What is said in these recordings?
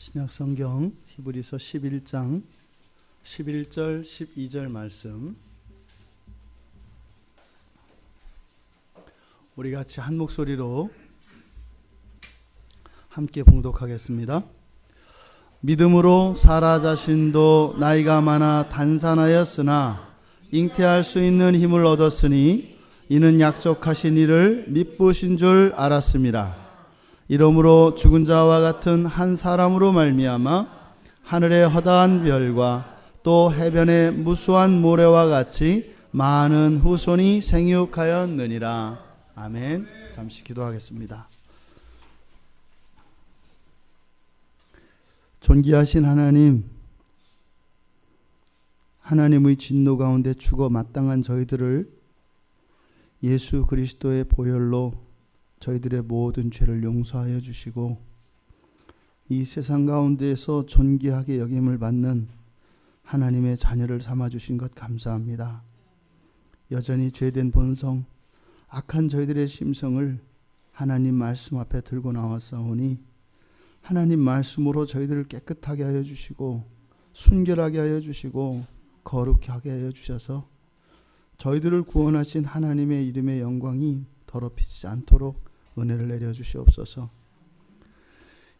신약성경 히브리서 11장 11절 12절 말씀 우리 같이 한 목소리로 함께 봉독하겠습니다. 믿음으로 사라 자신도 나이가 많아 단산하였으나 잉태할 수 있는 힘을 얻었으니 이는 약속하신 이를 미쁘신 줄 알았음이라. 이러므로 죽은 자와 같은 한 사람으로 말미암아 하늘의 허다한 별과 또 해변의 무수한 모래와 같이 많은 후손이 생육하였느니라. 아멘. 잠시 기도하겠습니다. 존귀하신 하나님, 하나님의 진노 가운데 죽어 마땅한 저희들을 예수 그리스도의 보혈로 저희들의 모든 죄를 용서하여 주시고 이 세상 가운데에서 존귀하게 여김을 받는 하나님의 자녀를 삼아 주신 것 감사합니다. 여전히 죄된 본성, 악한 저희들의 심성을 하나님 말씀 앞에 들고 나왔사오니 하나님 말씀으로 저희들을 깨끗하게 하여 주시고 순결하게 하여 주시고 거룩하게 하여 주셔서 저희들을 구원하신 하나님의 이름의 영광이 더럽히지 않도록 은혜를 내려 주시옵소서.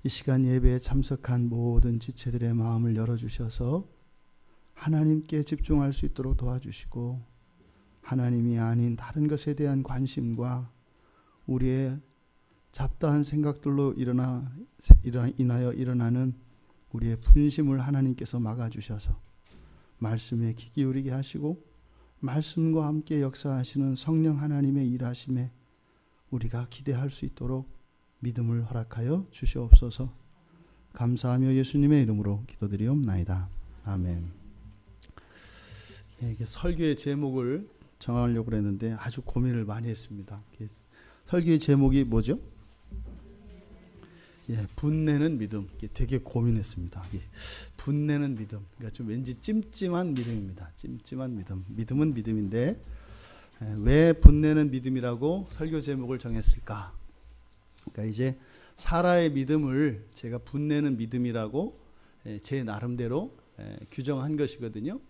이 시간 예배에 참석한 모든 지체들의 마음을 열어주셔서 하나님께 집중할 수 있도록 도와주시고 하나님이 아닌 다른 것에 대한 관심과 우리의 잡다한 생각들로 인하여 일어나는 우리의 분심을 하나님께서 막아주셔서 말씀에 귀 기울이게 하시고 말씀과 함께 역사하시는 성령 하나님의 일하심에 우리가 기대할 수 있도록 믿음을 허락하여 주시옵소서. 감사하며 예수님의 이름으로 기도드리옵나이다. 아멘. 이게 설교의 제목을 정하려고 했는데 아주 고민을 많이 했습니다. 설교의 제목이 뭐죠? 분내는 믿음. 되게 고민했습니다. 분내는 믿음. 그러니까 좀 왠지 찜찜한 믿음입니다. 찜찜한 믿음. 믿음은 믿음인데 왜 분내는 믿음이라고 설교 제목을 정했을까? 그러니까 이제 사라의 믿음을 제가 분내는 믿음이라고 제 나름대로 규정한 것이거든요.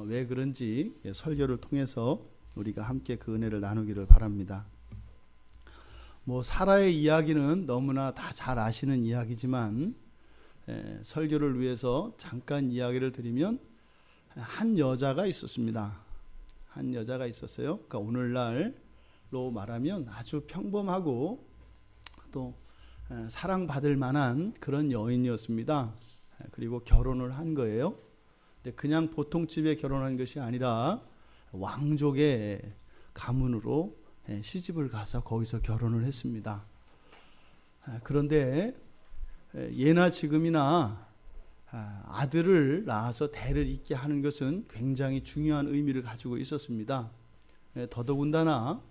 왜 그런지 설교를 통해서 우리가 함께 그 은혜를 나누기를 바랍니다. 사라의 이야기는 너무나 다 잘 아시는 이야기지만 설교를 위해서 잠깐 이야기를 드리면 한 여자가 있었습니다. 한 여자가 있었어요. 그러니까 오늘날로 말하면 아주 평범하고 또 사랑받을 만한 그런 여인이었습니다. 그리고 결혼을 한 거예요. 근데 그냥 보통 집에 결혼한 것이 아니라 왕족의 가문으로 시집을 가서 거기서 결혼을 했습니다. 그런데 예나 지금이나 아들을 낳아서 대를 잇게 하는 것은 굉장히 중요한 의미를 가지고 있었습니다. 더더군다나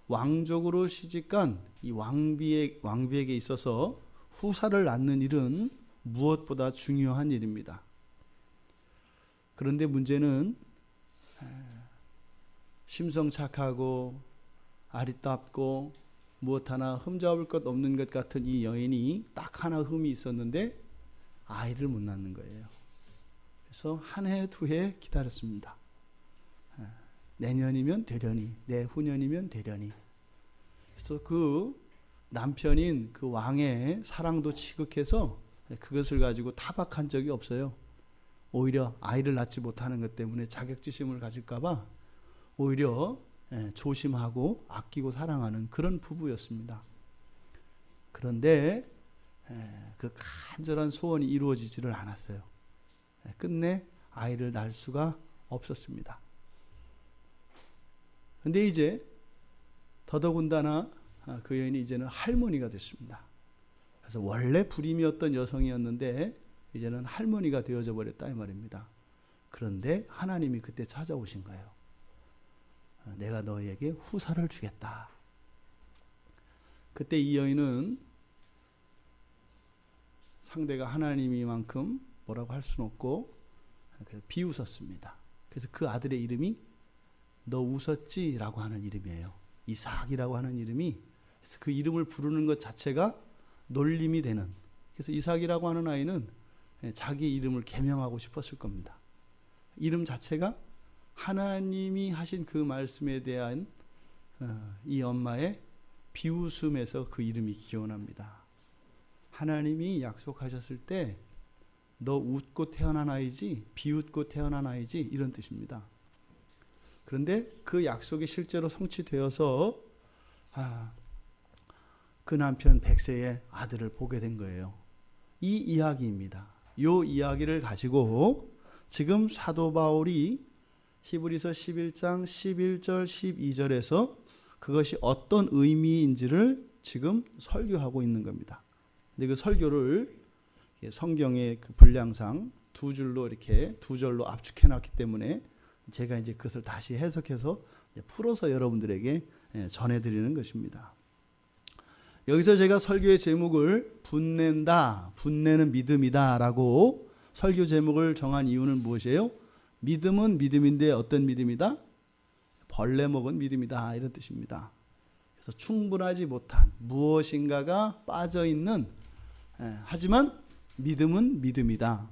왕족으로 시집간 이 왕비에게 있어서 후사를 낳는 일은 무엇보다 중요한 일입니다. 그런데 문제는 심성 착하고 아리따웠고 무엇 하나 흠잡을 것 없는 것 같은 이 여인이 딱 하나 흠이 있었는데 아이를 못 낳는 거예요. 그래서 한 해, 두 해 기다렸습니다. 내년이면 되려니, 내후년이면 되려니. 그래서 그 남편인 그 왕의 사랑도 지극해서 그것을 가지고 타박한 적이 없어요. 오히려 아이를 낳지 못하는 것 때문에 자격지심을 가질까 봐 오히려 조심하고 아끼고 사랑하는 그런 부부였습니다. 그런데 그 간절한 소원이 이루어지지를 않았어요. 끝내 아이를 낳을 수가 없었습니다. 그런데 이제 더더군다나 그 여인이 이제는 할머니가 됐습니다. 그래서 원래 불임이었던 여성이었는데 이제는 할머니가 되어져 버렸다 이 말입니다. 그런데 하나님이 그때 찾아오신 거예요. 내가 너에게 후사를 주겠다. 그때 이 여인은 상대가 하나님이만큼 뭐라고 할 수는 없고 비웃었습니다. 그래서 그 아들의 이름이 너 웃었지? 라고 하는 이름이에요. 이삭이라고 하는 이름이. 그래서 그 이름을 부르는 것 자체가 놀림이 되는 그래서 이삭이라고 하는 아이는 자기 이름을 개명하고 싶었을 겁니다. 이름 자체가 하나님이 하신 그 말씀에 대한 이 엄마의 비웃음에서 그 이름이 기원합니다. 하나님이 약속하셨을 때 너 웃고 태어난 아이지 비웃고 태어난 아이지 이런 뜻입니다. 그런데 그 약속이 실제로 성취되어서 그 남편 백세의 아들을 보게 된 거예요. 이 이야기입니다. 이 이야기를 가지고 지금 사도 바울이 히브리서 11장 11절 12절에서 그것이 어떤 의미인지를 지금 설교하고 있는 겁니다. 근데 그 설교를 성경의 그 분량상 두 줄로 이렇게 두 절로 압축해 놨기 때문에 제가 이제 그것을 다시 해석해서 풀어서 여러분들에게 전해드리는 것입니다. 여기서 제가 설교의 제목을 분낸다, 분내는 믿음이다 라고 설교 제목을 정한 이유는 무엇이에요? 믿음은 믿음인데 어떤 믿음이다? 벌레 먹은 믿음이다 이런 뜻입니다. 그래서 충분하지 못한 무엇인가가 빠져있는 하지만 믿음은 믿음이다.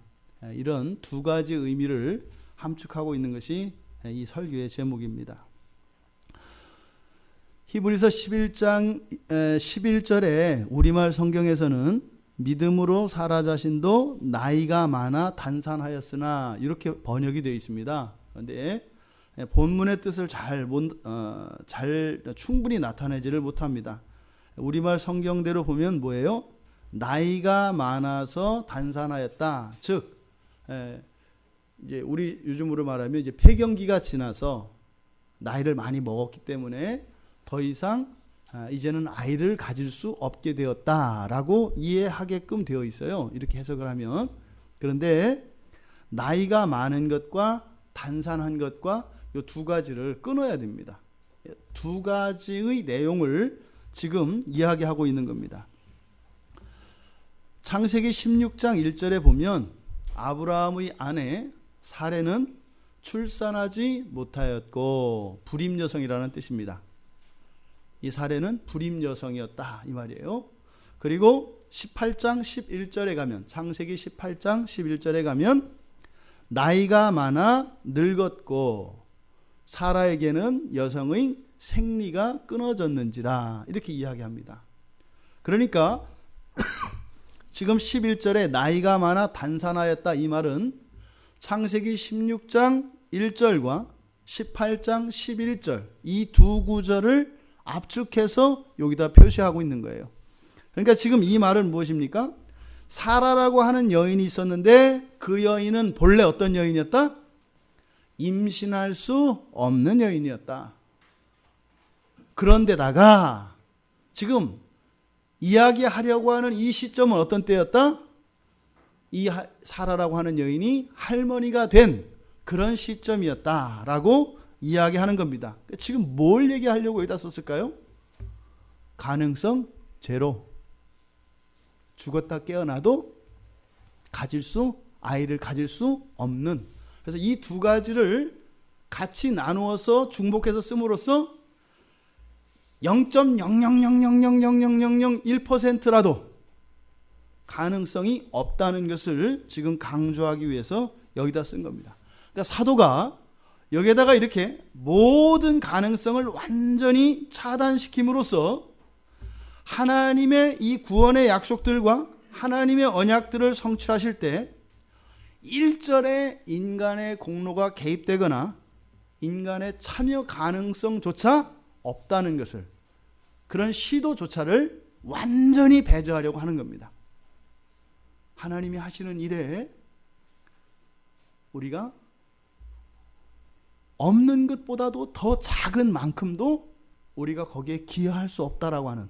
이런 두 가지 의미를 함축하고 있는 것이 이 설교의 제목입니다. 히브리서 11장 11절에 우리말 성경에서는 믿음으로 사라 자신도 나이가 많아 단산하였으나 이렇게 번역이 되어 있습니다. 그런데 본문의 뜻을 잘 충분히 나타내지를 못합니다. 우리말 성경대로 보면 뭐예요? 나이가 많아서 단산하였다. 즉 이제 우리 요즘으로 말하면 이제 폐경기가 지나서 나이를 많이 먹었기 때문에 더 이상 이제는 아이를 가질 수 없게 되었다라고 이해하게끔 되어 있어요. 이렇게 해석을 하면. 그런데 나이가 많은 것과 단산한 것과 이 두 가지를 끊어야 됩니다. 두 가지의 내용을 지금 이야기하고 있는 겁니다. 창세기 16장 1절에 보면 아브라함의 아내 사레는 출산하지 못하였고 불임 여성이라는 뜻입니다. 이 사레는 불임 여성이었다 이 말이에요. 그리고 18장 11절에 가면 창세기 18장 11절에 가면 나이가 많아 늙었고 사라에게는 여성의 생리가 끊어졌는지라 이렇게 이야기합니다. 그러니까 지금 11절에 나이가 많아 단산하였다 이 말은 창세기 16장 1절과 18장 11절 이 두 구절을 압축해서 여기다 표시하고 있는 거예요. 그러니까 지금 이 말은 무엇입니까? 사라라고 하는 여인이 있었는데 그 여인은 본래 어떤 여인이었다? 임신할 수 없는 여인이었다. 그런데다가 지금 이야기하려고 하는 이 시점은 어떤 때였다? 이 사라라고 하는 여인이 할머니가 된 그런 시점이었다라고 이야기하는 겁니다. 지금 뭘 얘기하려고 여기다 썼을까요? 가능성 제로. 죽었다 깨어나도 아이를 가질 수 없는. 그래서 이 두 가지를 같이 나누어서 중복해서 씀으로써 0.000000001%라도 가능성이 없다는 것을 지금 강조하기 위해서 여기다 쓴 겁니다. 그러니까 사도가 여기에다가 이렇게 모든 가능성을 완전히 차단시킴으로써 하나님의 이 구원의 약속들과 하나님의 언약들을 성취하실 때 일절의 인간의 공로가 개입되거나 인간의 참여 가능성조차 없다는 것을, 그런 시도조차를 완전히 배제하려고 하는 겁니다. 하나님이 하시는 일에 우리가 없는 것보다도 더 작은 만큼도 우리가 거기에 기여할 수 없다라고 하는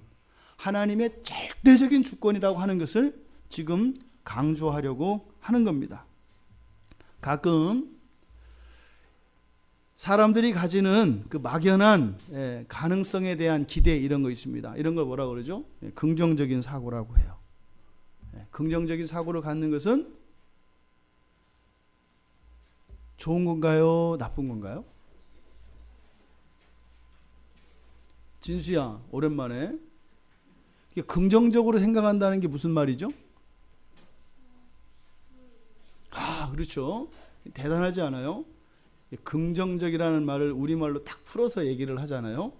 하나님의 절대적인 주권이라고 하는 것을 지금 강조하려고 하는 겁니다. 가끔 사람들이 가지는 그 막연한 가능성에 대한 기대 이런 거 있습니다. 이런 걸 뭐라고 그러죠? 긍정적인 사고라고 해요. 긍정적인 사고를 갖는 것은 좋은 건가요? 나쁜 건가요? 진수야, 오랜만에. 긍정적으로 생각한다는 게 무슨 말이죠? 그렇죠. 대단하지 않아요? 긍정적이라는 말을 우리말로 딱 풀어서 얘기를 하잖아요.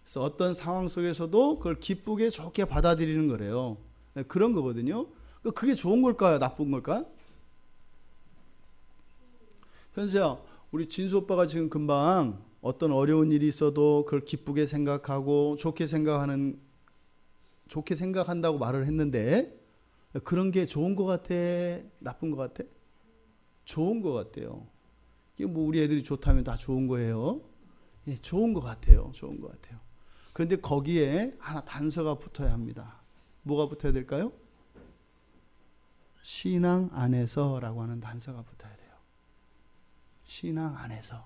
그래서 어떤 상황 속에서도 그걸 기쁘게 좋게 받아들이는 거래요. 그런 거거든요. 그게 좋은 걸까요? 나쁜 걸까? 현수야, 우리 진수 오빠가 지금 금방 어떤 어려운 일이 있어도 그걸 기쁘게 생각하고 좋게 생각한다고 말을 했는데, 그런 게 좋은 것 같아? 나쁜 것 같아? 좋은 것 같아요. 이게 뭐 우리 애들이 좋다면 다 좋은 거예요. 예, 좋은 것 같아요. 좋은 것 같아요. 그런데 거기에 하나 단서가 붙어야 합니다. 뭐가 붙어야 될까요? 신앙 안에서라고 하는 단서가 붙어야 돼요. 신앙 안에서.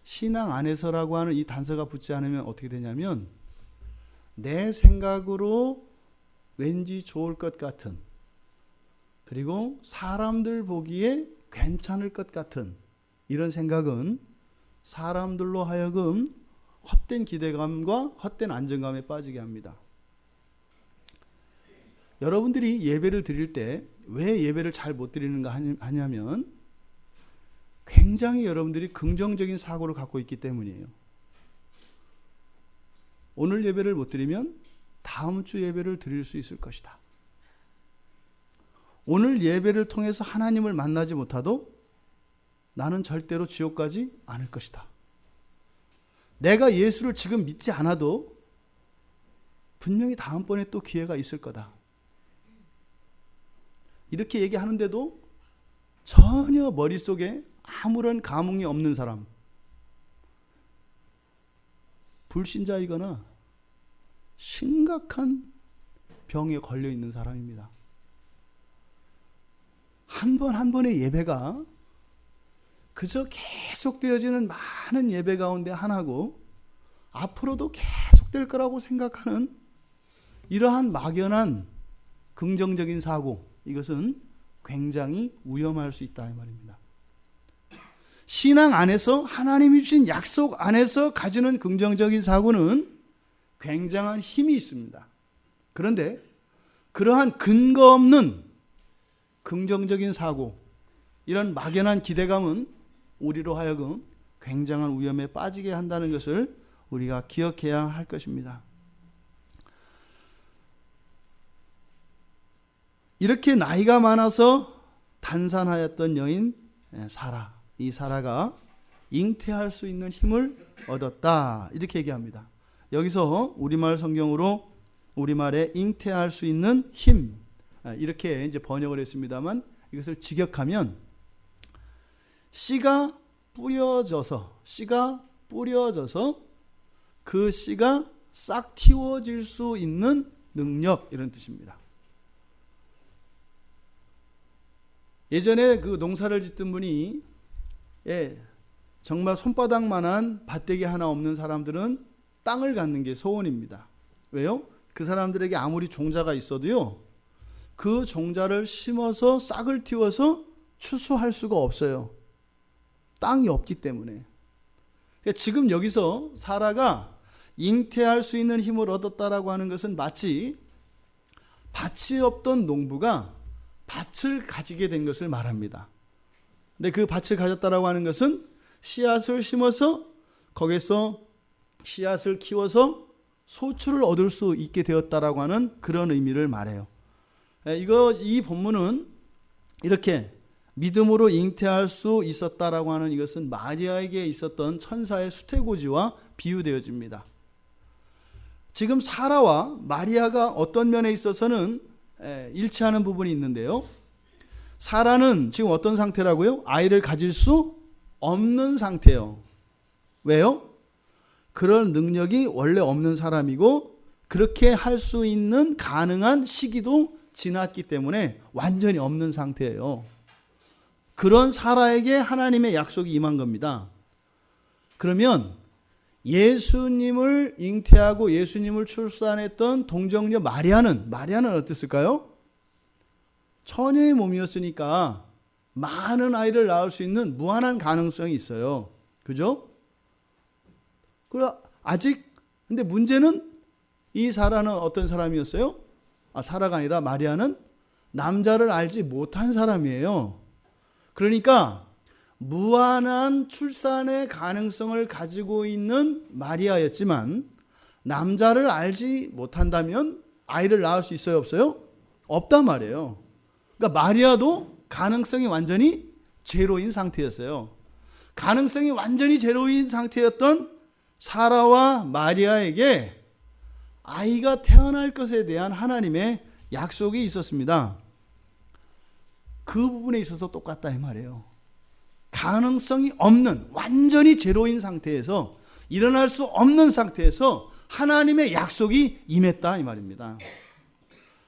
신앙 안에서라고 하는 이 단서가 붙지 않으면 어떻게 되냐면, 내 생각으로 왠지 좋을 것 같은, 그리고 사람들 보기에 괜찮을 것 같은 이런 생각은 사람들로 하여금 헛된 기대감과 헛된 안정감에 빠지게 합니다. 여러분들이 예배를 드릴 때 왜 예배를 잘 못 드리는가 하냐면, 굉장히 여러분들이 긍정적인 사고를 갖고 있기 때문이에요. 오늘 예배를 못 드리면 다음 주 예배를 드릴 수 있을 것이다. 오늘 예배를 통해서 하나님을 만나지 못하도 나는 절대로 지옥 가지 않을 것이다. 내가 예수를 지금 믿지 않아도 분명히 다음번에 또 기회가 있을 거다. 이렇게 얘기하는데도 전혀 머릿속에 아무런 감흥이 없는 사람, 불신자이거나 심각한 병에 걸려 있는 사람입니다. 한 번 한 번의 예배가 그저 계속되어지는 많은 예배 가운데 하나고, 앞으로도 계속될 거라고 생각하는 이러한 막연한 긍정적인 사고, 이것은 굉장히 위험할 수 있다 이 말입니다. 신앙 안에서, 하나님이 주신 약속 안에서 가지는 긍정적인 사고는 굉장한 힘이 있습니다. 그런데 그러한 근거 없는 긍정적인 사고, 이런 막연한 기대감은 우리로 하여금 굉장한 위험에 빠지게 한다는 것을 우리가 기억해야 할 것입니다. 이렇게 나이가 많아서 단산하였던 여인 사라, 이 사라가 잉태할 수 있는 힘을 얻었다, 이렇게 얘기합니다. 여기서 우리말 성경으로 우리말에 잉태할 수 있는 힘, 이렇게 이제 번역을 했습니다만, 이것을 직역하면 씨가 뿌려져서 그 씨가 싹 틔워질 수 있는 능력, 이런 뜻입니다. 예전에 그 농사를 짓던 분이, 정말 손바닥만한 밭대기 하나 없는 사람들은 땅을 갖는 게 소원입니다. 왜요? 그 사람들에게 아무리 종자가 있어도요, 그 종자를 심어서 싹을 틔워서 추수할 수가 없어요. 땅이 없기 때문에. 지금 여기서 사라가 잉태할 수 있는 힘을 얻었다라고 하는 것은 마치 밭이 없던 농부가 밭을 가지게 된 것을 말합니다. 근데 그 밭을 가졌다라고 하는 것은 씨앗을 심어서 거기서 씨앗을 키워서 소출을 얻을 수 있게 되었다라고 하는 그런 의미를 말해요. 이 본문은 이렇게 믿음으로 잉태할 수 있었다라고 하는 이것은 마리아에게 있었던 천사의 수태고지와 비유되어집니다. 지금 사라와 마리아가 어떤 면에 있어서는 일치하는 부분이 있는데요. 사라는 지금 어떤 상태라고요? 아이를 가질 수 없는 상태예요. 왜요? 그럴 능력이 원래 없는 사람이고, 그렇게 할 수 있는 가능한 시기도 지났기 때문에 완전히 없는 상태예요. 그런 사라에게 하나님의 약속이 임한 겁니다. 그러면 예수님을 잉태하고 예수님을 출산했던 동정녀 마리아는 어땠을까요? 처녀의 몸이었으니까 많은 아이를 낳을 수 있는 무한한 가능성이 있어요. 그죠? 근데 문제는 이 사라는 어떤 사람이었어요? 사라가 아니라 마리아는 남자를 알지 못한 사람이에요. 그러니까 무한한 출산의 가능성을 가지고 있는 마리아였지만 남자를 알지 못한다면 아이를 낳을 수 있어요, 없어요? 없단 말이에요. 그러니까 마리아도 가능성이 완전히 제로인 상태였어요. 가능성이 완전히 제로인 상태였던 사라와 마리아에게 아이가 태어날 것에 대한 하나님의 약속이 있었습니다. 그 부분에 있어서 똑같다 이 말이에요. 가능성이 없는 완전히 제로인 상태에서 일어날 수 없는 상태에서 하나님의 약속이 임했다 이 말입니다.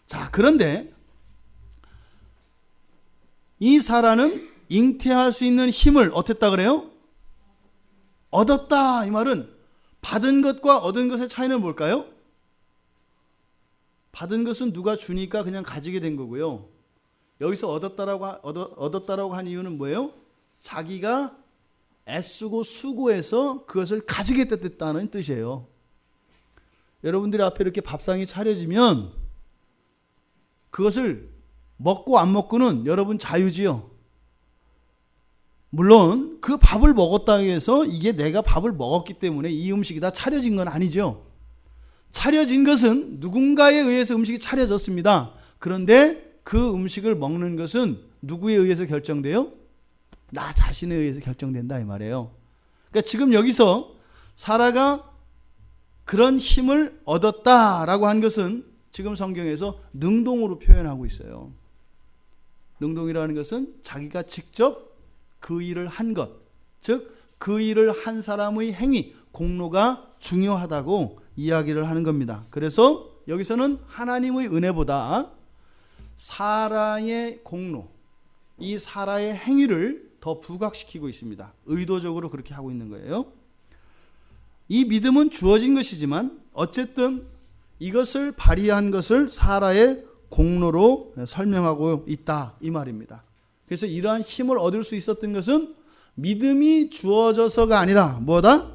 자, 그런데 이 사라는 잉태할 수 있는 힘을 어땠다 그래요? 얻었다 이 말은 받은 것과 얻은 것의 차이는 뭘까요? 받은 것은 누가 주니까 그냥 가지게 된 거고요. 여기서 얻었다라고 한 이유는 뭐예요? 자기가 애쓰고 수고해서 그것을 가지게 됐다는 뜻이에요. 여러분들이 앞에 이렇게 밥상이 차려지면 그것을 먹고 안 먹고는 여러분 자유지요. 물론 그 밥을 먹었다고 해서 이게 내가 밥을 먹었기 때문에 이 음식이 다 차려진 건 아니죠. 차려진 것은 누군가에 의해서 음식이 차려졌습니다. 그런데 그 음식을 먹는 것은 누구에 의해서 결정돼요? 나 자신에 의해서 결정된다 이 말이에요. 그러니까 지금 여기서 사라가 그런 힘을 얻었다라고 한 것은 지금 성경에서 능동으로 표현하고 있어요. 능동이라는 것은 자기가 직접 그 일을 한 것, 즉 그 일을 한 사람의 행위, 공로가 중요하다고 이야기를 하는 겁니다. 그래서 여기서는 하나님의 은혜보다 사라의 공로, 이 사라의 행위를 더 부각시키고 있습니다. 의도적으로 그렇게 하고 있는 거예요. 이 믿음은 주어진 것이지만 어쨌든 이것을 발휘한 것을 사라의 공로로 설명하고 있다 이 말입니다. 그래서 이러한 힘을 얻을 수 있었던 것은 믿음이 주어져서가 아니라 뭐다?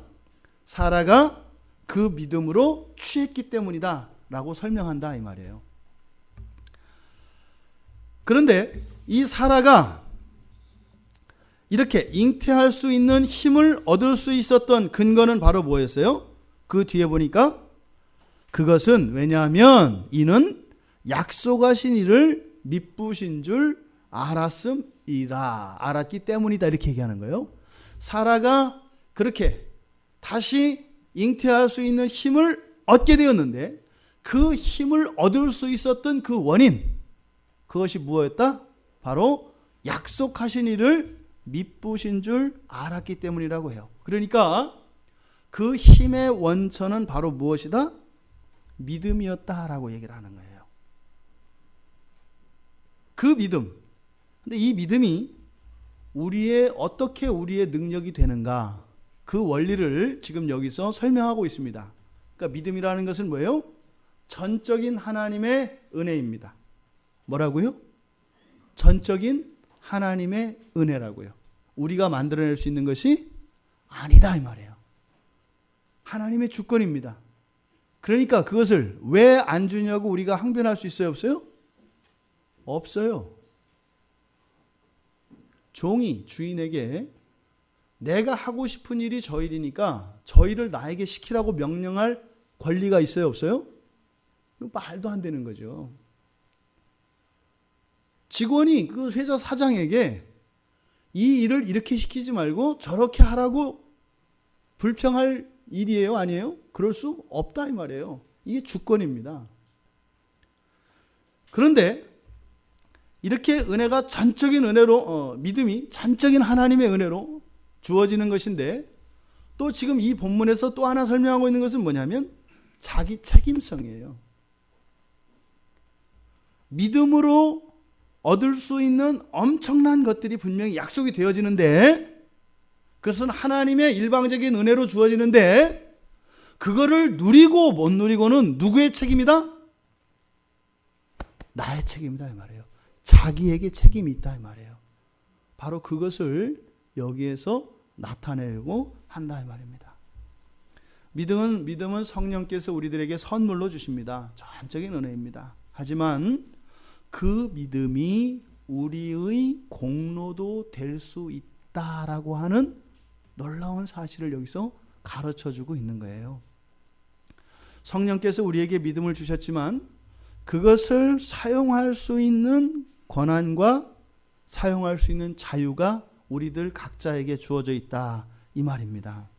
사라가 그 믿음으로 취했기 때문이다 라고 설명한다 이 말이에요. 그런데 이 사라가 이렇게 잉태할 수 있는 힘을 얻을 수 있었던 근거는 바로 뭐였어요? 그 뒤에 보니까 그것은 왜냐하면 이는 약속하신 이를 미쁘신 줄 알았기 때문이다 이렇게 얘기하는 거예요. 사라가 그렇게 다시 잉태할 수 있는 힘을 얻게 되었는데 그 힘을 얻을 수 있었던 그 원인, 그것이 무엇이었다? 바로 약속하신 이를 미쁘신 줄 알았기 때문이라고 해요. 그러니까 그 힘의 원천은 바로 무엇이다? 믿음이었다라고 얘기를 하는 거예요. 그 믿음. 근데 이 믿음이 어떻게 우리의 능력이 되는가? 그 원리를 지금 여기서 설명하고 있습니다. 그러니까 믿음이라는 것은 뭐예요? 전적인 하나님의 은혜입니다. 뭐라고요? 전적인 하나님의 은혜라고요. 우리가 만들어낼 수 있는 것이 아니다 이 말이에요. 하나님의 주권입니다. 그러니까 그것을 왜 안 주냐고 우리가 항변할 수 있어요? 없어요? 없어요. 종이 주인에게 내가 하고 싶은 일이 저 일이니까 저 일을 나에게 시키라고 명령할 권리가 있어요? 없어요? 말도 안 되는 거죠. 직원이 그 회사 사장에게 이 일을 이렇게 시키지 말고 저렇게 하라고 불평할 일이에요? 아니에요? 그럴 수 없다 이 말이에요. 이게 주권입니다. 그런데 이렇게 은혜가 전적인 은혜로 믿음이 전적인 하나님의 은혜로 주어지는 것인데 또 지금 이 본문에서 또 하나 설명하고 있는 것은 뭐냐면 자기 책임성이에요. 믿음으로 얻을 수 있는 엄청난 것들이 분명히 약속이 되어지는데 그것은 하나님의 일방적인 은혜로 주어지는데 그거를 누리고 못 누리고는 누구의 책임이다? 나의 책임이다 이 말이에요. 자기에게 책임이 있다 이 말이에요. 바로 그것을 여기에서 나타내려고 한다 이 말입니다. 믿음은 성령께서 우리들에게 선물로 주십니다. 전적인 은혜입니다. 하지만 그 믿음이 우리의 공로도 될 수 있다라고 하는 놀라운 사실을 여기서 가르쳐주고 있는 거예요. 성령께서 우리에게 믿음을 주셨지만 그것을 사용할 수 있는 권한과 사용할 수 있는 자유가 우리들 각자에게 주어져 있다, 이 말입니다.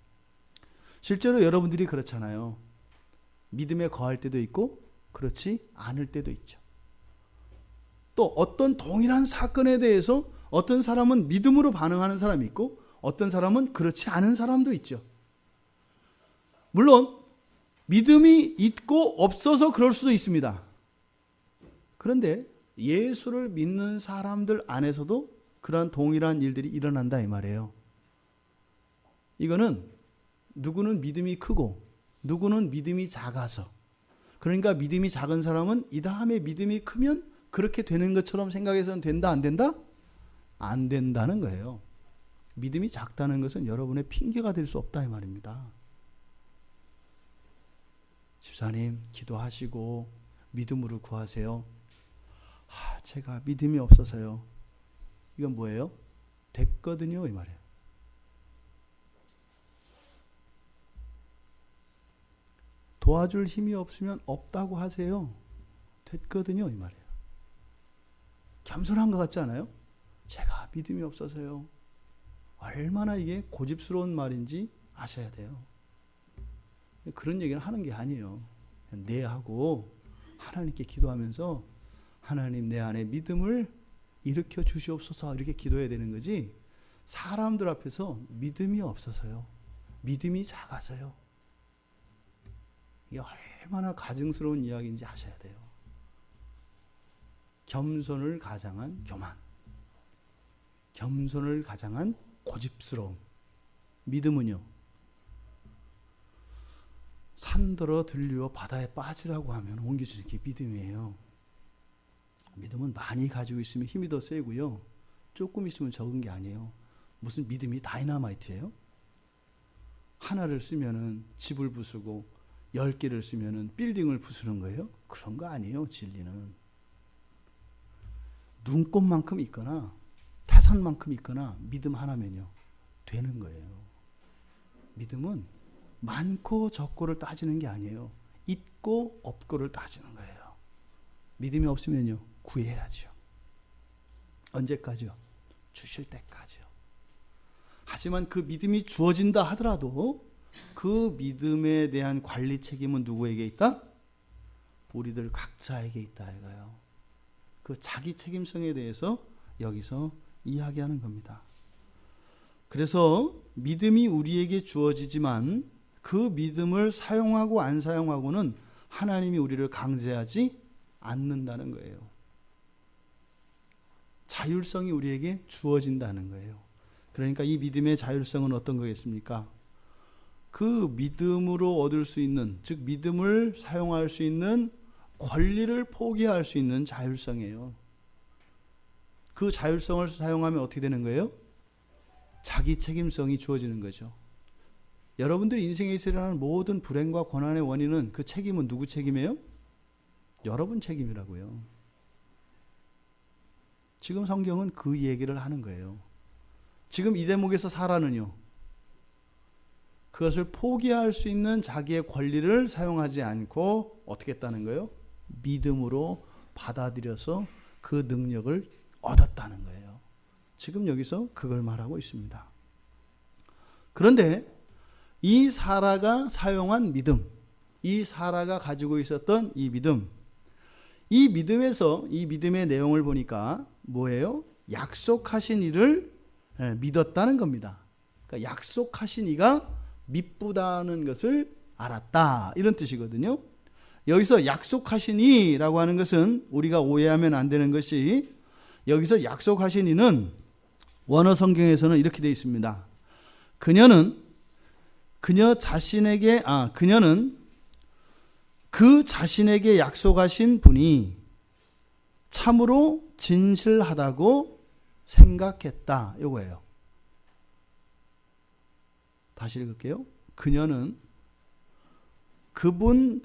실제로 여러분들이 그렇잖아요. 믿음에 거할 때도 있고 그렇지 않을 때도 있죠. 또 어떤 동일한 사건에 대해서 어떤 사람은 믿음으로 반응하는 사람이 있고 어떤 사람은 그렇지 않은 사람도 있죠. 물론 믿음이 있고 없어서 그럴 수도 있습니다. 그런데 예수를 믿는 사람들 안에서도 그러한 동일한 일들이 일어난다, 이 말이에요. 이거는 누구는 믿음이 크고 누구는 믿음이 작아서, 그러니까 믿음이 작은 사람은 이 다음에 믿음이 크면 그렇게 되는 것처럼 생각해서는 된다, 안 된다? 안 된다는 거예요. 믿음이 작다는 것은 여러분의 핑계가 될 수 없다, 이 말입니다. 집사님, 기도하시고 믿음으로 구하세요. 제가 믿음이 없어서요. 이건 뭐예요? 됐거든요, 이 말이에요. 도와줄 힘이 없으면 없다고 하세요. 됐거든요, 이 말이에요. 겸손한 것 같지 않아요? 제가 믿음이 없어서요. 얼마나 이게 고집스러운 말인지 아셔야 돼요. 그런 얘기를 하는 게 아니에요. 네 하고 하나님께 기도하면서 하나님, 내 안에 믿음을 일으켜 주시옵소서, 이렇게 기도해야 되는 거지, 사람들 앞에서 믿음이 없어서요, 믿음이 작아서요, 이게 얼마나 가증스러운 이야기인지 아셔야 돼요. 겸손을 가장한 교만, 겸손을 가장한 고집스러움. 믿음은요, 산더러 들려 바다에 빠지라고 하면 옮겨주는 게 믿음이에요. 믿음은 많이 가지고 있으면 힘이 더 세고요, 조금 있으면 적은 게 아니에요. 무슨 믿음이 다이너마이트예요? 하나를 쓰면은 집을 부수고 10개를 쓰면은 빌딩을 부수는 거예요? 그런 거 아니에요. 진리는 눈꽃만큼 있거나 태산만큼 있거나 믿음 하나면요 되는 거예요. 믿음은 많고 적고를 따지는 게 아니에요. 있고 없고를 따지는 거예요. 믿음이 없으면요 구해야죠. 언제까지요? 주실 때까지요. 하지만 그 믿음이 주어진다 하더라도 그 믿음에 대한 관리 책임은 누구에게 있다? 우리들 각자에게 있다 이거예요. 그 자기 책임성에 대해서 여기서 이야기하는 겁니다. 그래서 믿음이 우리에게 주어지지만 그 믿음을 사용하고 안 사용하고는 하나님이 우리를 강제하지 않는다는 거예요. 자율성이 우리에게 주어진다는 거예요. 그러니까 이 믿음의 자율성은 어떤 거겠습니까? 그 믿음으로 얻을 수 있는, 즉 믿음을 사용할 수 있는 권리를 포기할 수 있는 자율성이에요. 그 자율성을 사용하면 어떻게 되는 거예요? 자기 책임성이 주어지는 거죠. 여러분들 인생에 일어나는 모든 불행과 고난의 원인은, 그 책임은 누구 책임이에요? 여러분 책임이라고요. 지금 성경은 그 얘기를 하는 거예요. 지금 이 대목에서 사라는요, 그것을 포기할 수 있는 자기의 권리를 사용하지 않고 어떻게 했다는 거예요? 믿음으로 받아들여서 그 능력을 얻었다는 거예요. 지금 여기서 그걸 말하고 있습니다. 그런데 이 사라가 사용한 믿음, 이 사라가 가지고 있었던 이 믿음, 이 믿음에서 이 믿음의 내용을 보니까 뭐예요? 약속하신 이를 믿었다는 겁니다. 그러니까 약속하신 이가 미쁘다는 것을 알았다, 이런 뜻이거든요. 여기서 약속하신 이라고 하는 것은 우리가 오해하면 안 되는 것이, 여기서 약속하신 이는 원어 성경에서는 이렇게 되어 있습니다. 그녀는 그 자신에게 약속하신 분이 참으로 진실하다고 생각했다, 이거예요. 다시 읽을게요. 그녀는 그분이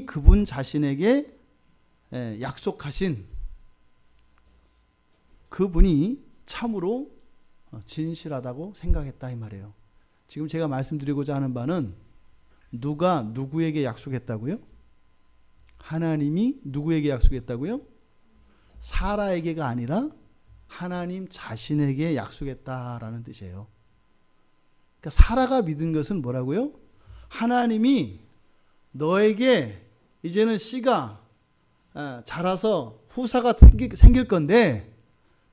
그분 자신에게 약속하신 그분이 참으로 진실하다고 생각했다 이 말이에요. 지금 제가 말씀드리고자 하는 바는 누가 누구에게 약속했다고요? 하나님이 누구에게 약속했다고요? 사라에게가 아니라 하나님 자신에게 약속했다라는 뜻이에요. 그러니까 사라가 믿은 것은 뭐라고요? 하나님이 너에게 이제는 씨가 자라서 후사가 생길 건데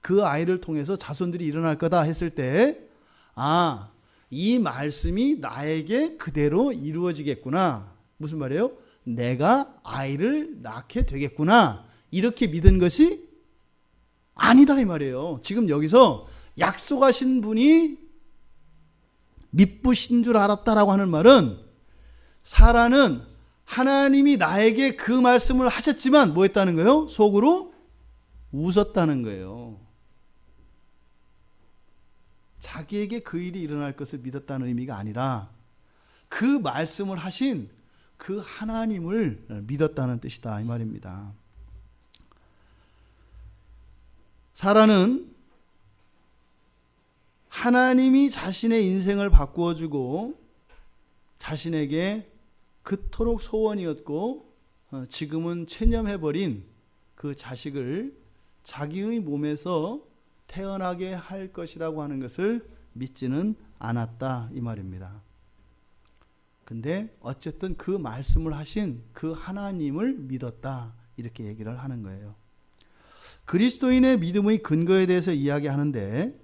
그 아이를 통해서 자손들이 일어날 거다 했을 때, 아, 이 말씀이 나에게 그대로 이루어지겠구나. 무슨 말이에요? 내가 아이를 낳게 되겠구나. 이렇게 믿은 것이 아니다 이 말이에요. 지금 여기서 약속하신 분이 미쁘신 줄 알았다라고 하는 말은, 사라는 하나님이 나에게 그 말씀을 하셨지만 뭐 했다는 거예요? 속으로 웃었다는 거예요. 자기에게 그 일이 일어날 것을 믿었다는 의미가 아니라 그 말씀을 하신 그 하나님을 믿었다는 뜻이다 이 말입니다. 사라는 하나님이 자신의 인생을 바꾸어주고 자신에게 그토록 소원이었고 지금은 체념해버린 그 자식을 자기의 몸에서 태어나게 할 것이라고 하는 것을 믿지는 않았다 이 말입니다. 근데 어쨌든 그 말씀을 하신 그 하나님을 믿었다 이렇게 얘기를 하는 거예요. 그리스도인의 믿음의 근거에 대해서 이야기하는데,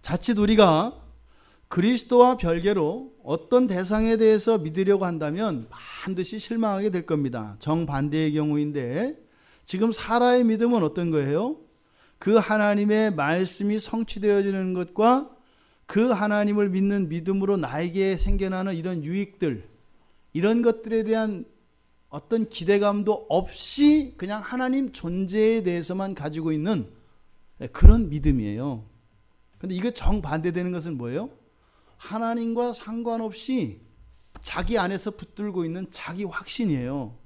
자칫 우리가 그리스도와 별개로 어떤 대상에 대해서 믿으려고 한다면 반드시 실망하게 될 겁니다. 정반대의 경우인데, 지금 사라의 믿음은 어떤 거예요? 그 하나님의 말씀이 성취되어지는 것과 그 하나님을 믿는 믿음으로 나에게 생겨나는 이런 유익들, 이런 것들에 대한 어떤 기대감도 없이 그냥 하나님 존재에 대해서만 가지고 있는 그런 믿음이에요. 근데 이거 정반대되는 것은 뭐예요? 하나님과 상관없이 자기 안에서 붙들고 있는 자기 확신이에요.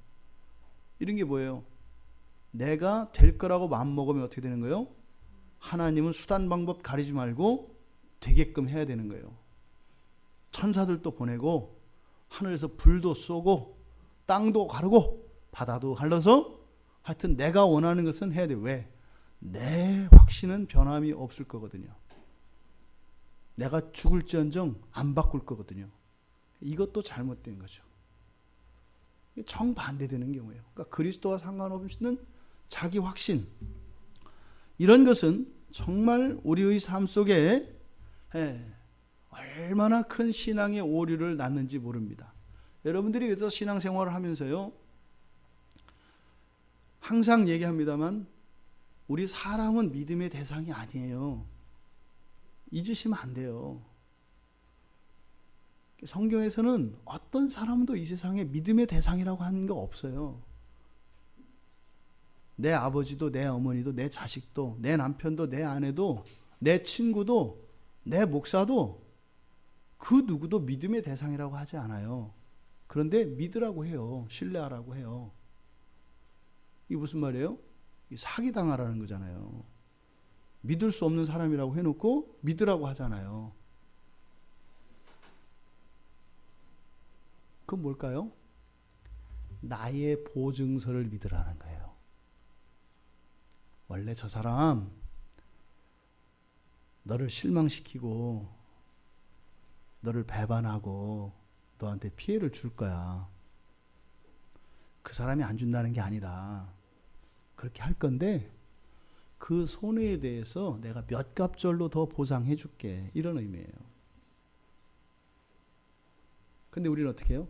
이런 게 뭐예요? 내가 될 거라고 마음먹으면 어떻게 되는 거예요? 하나님은 수단 방법 가리지 말고 되게끔 해야 되는 거예요. 천사들도 보내고 하늘에서 불도 쏘고 땅도 가르고 바다도 갈라서 하여튼 내가 원하는 것은 해야 돼. 왜? 내 확신은 변함이 없을 거거든요. 내가 죽을지언정 안 바꿀 거거든요. 이것도 잘못된 거죠. 정반대되는 경우예요. 그러니까 그리스도와 상관없는 자기 확신, 이런 것은 정말 우리의 삶 속에 얼마나 큰 신앙의 오류를 낳는지 모릅니다. 여러분들이 그래서 신앙생활을 하면서요, 항상 얘기합니다만 우리 사람은 믿음의 대상이 아니에요. 잊으시면 안 돼요. 성경에서는 어떤 사람도 이 세상에 믿음의 대상이라고 하는 게 없어요. 내 아버지도 내 어머니도 내 자식도 내 남편도 내 아내도 내 친구도 내 목사도 그 누구도 믿음의 대상이라고 하지 않아요. 그런데 믿으라고 해요. 신뢰하라고 해요. 이게 무슨 말이에요? 사기당하라는 거잖아요. 믿을 수 없는 사람이라고 해놓고 믿으라고 하잖아요. 그건 뭘까요? 나의 보증서를 믿으라는 거예요. 원래 저 사람 너를 실망시키고 너를 배반하고 너한테 피해를 줄 거야. 그 사람이 안 준다는 게 아니라 그렇게 할 건데 그 손해에 대해서 내가 몇 갑절로 더 보상해 줄게. 이런 의미예요. 근데 우리는 어떻게 해요?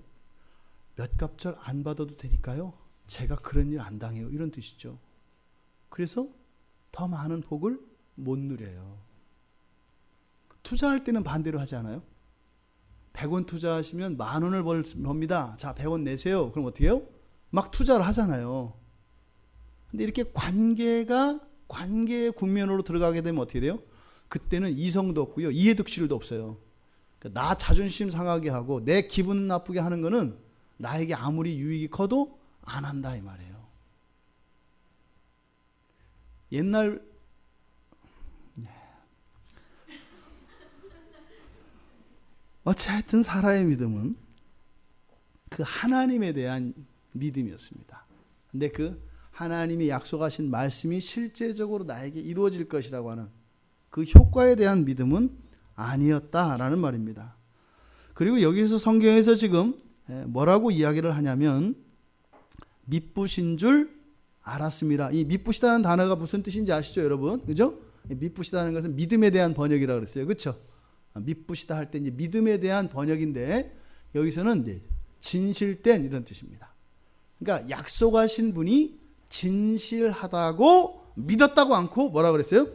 몇 갑절 안 받아도 되니까요. 제가 그런 일 안 당해요. 이런 뜻이죠. 그래서 더 많은 복을 못 누려요. 투자할 때는 반대로 하지 않아요? 100원 투자하시면 10,000원을 법니다. 자, 100원 내세요. 그럼 어떻게 해요? 막 투자를 하잖아요. 근데 이렇게 관계의 국면으로 들어가게 되면 어떻게 돼요? 그때는 이성도 없고요. 이해득실도 없어요. 그러니까 나 자존심 상하게 하고 내 기분 나쁘게 하는 거는 나에게 아무리 유익이 커도 안 한다 이 말이에요. 옛날 어쨌든 사라의 믿음은 그 하나님에 대한 믿음이었습니다. 근데 그 하나님이 약속하신 말씀이 실제적으로 나에게 이루어질 것이라고 하는 그 효과에 대한 믿음은 아니었다라는 말입니다. 그리고 여기서 성경에서 지금 뭐라고 이야기를 하냐면 미쁘신 줄 알았습니다. 이 미쁘시다는 단어가 무슨 뜻인지 아시죠, 여러분? 그죠? 미쁘시다는 것은 믿음에 대한 번역이라고 그랬어요. 그렇죠? 미쁘시다 할 때 이제 믿음에 대한 번역인데 여기서는 이제 진실된 이런 뜻입니다. 그러니까 약속하신 분이 진실하다고 믿었다고 않고 뭐라 그랬어요?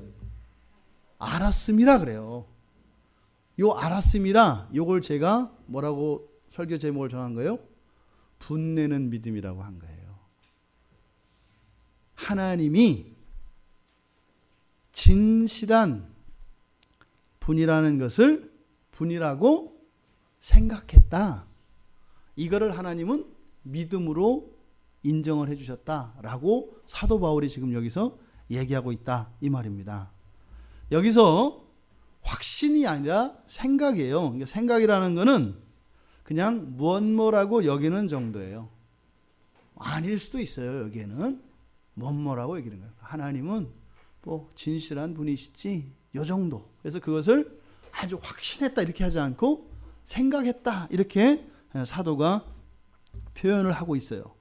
알았음이라 그래요. 요 알았음이라 요걸 제가 뭐라고 설교 제목을 정한 거예요? 분내는 믿음이라고 한 거예요. 하나님이 진실한 분이라는 것을 분이라고 생각했다. 이거를 하나님은 믿음으로 인정을 해주셨다라고 사도 바울이 지금 여기서 얘기하고 있다 이 말입니다. 여기서 확신이 아니라 생각이에요. 그러니까 생각이라는 것은 그냥 뭐라고 여기는 정도예요. 아닐 수도 있어요. 여기에는 뭐라고 여기는 거예요. 하나님은 뭐 진실한 분이시지 요 정도. 그래서 그것을 아주 확신했다 이렇게 하지 않고 생각했다 이렇게 사도가 표현을 하고 있어요.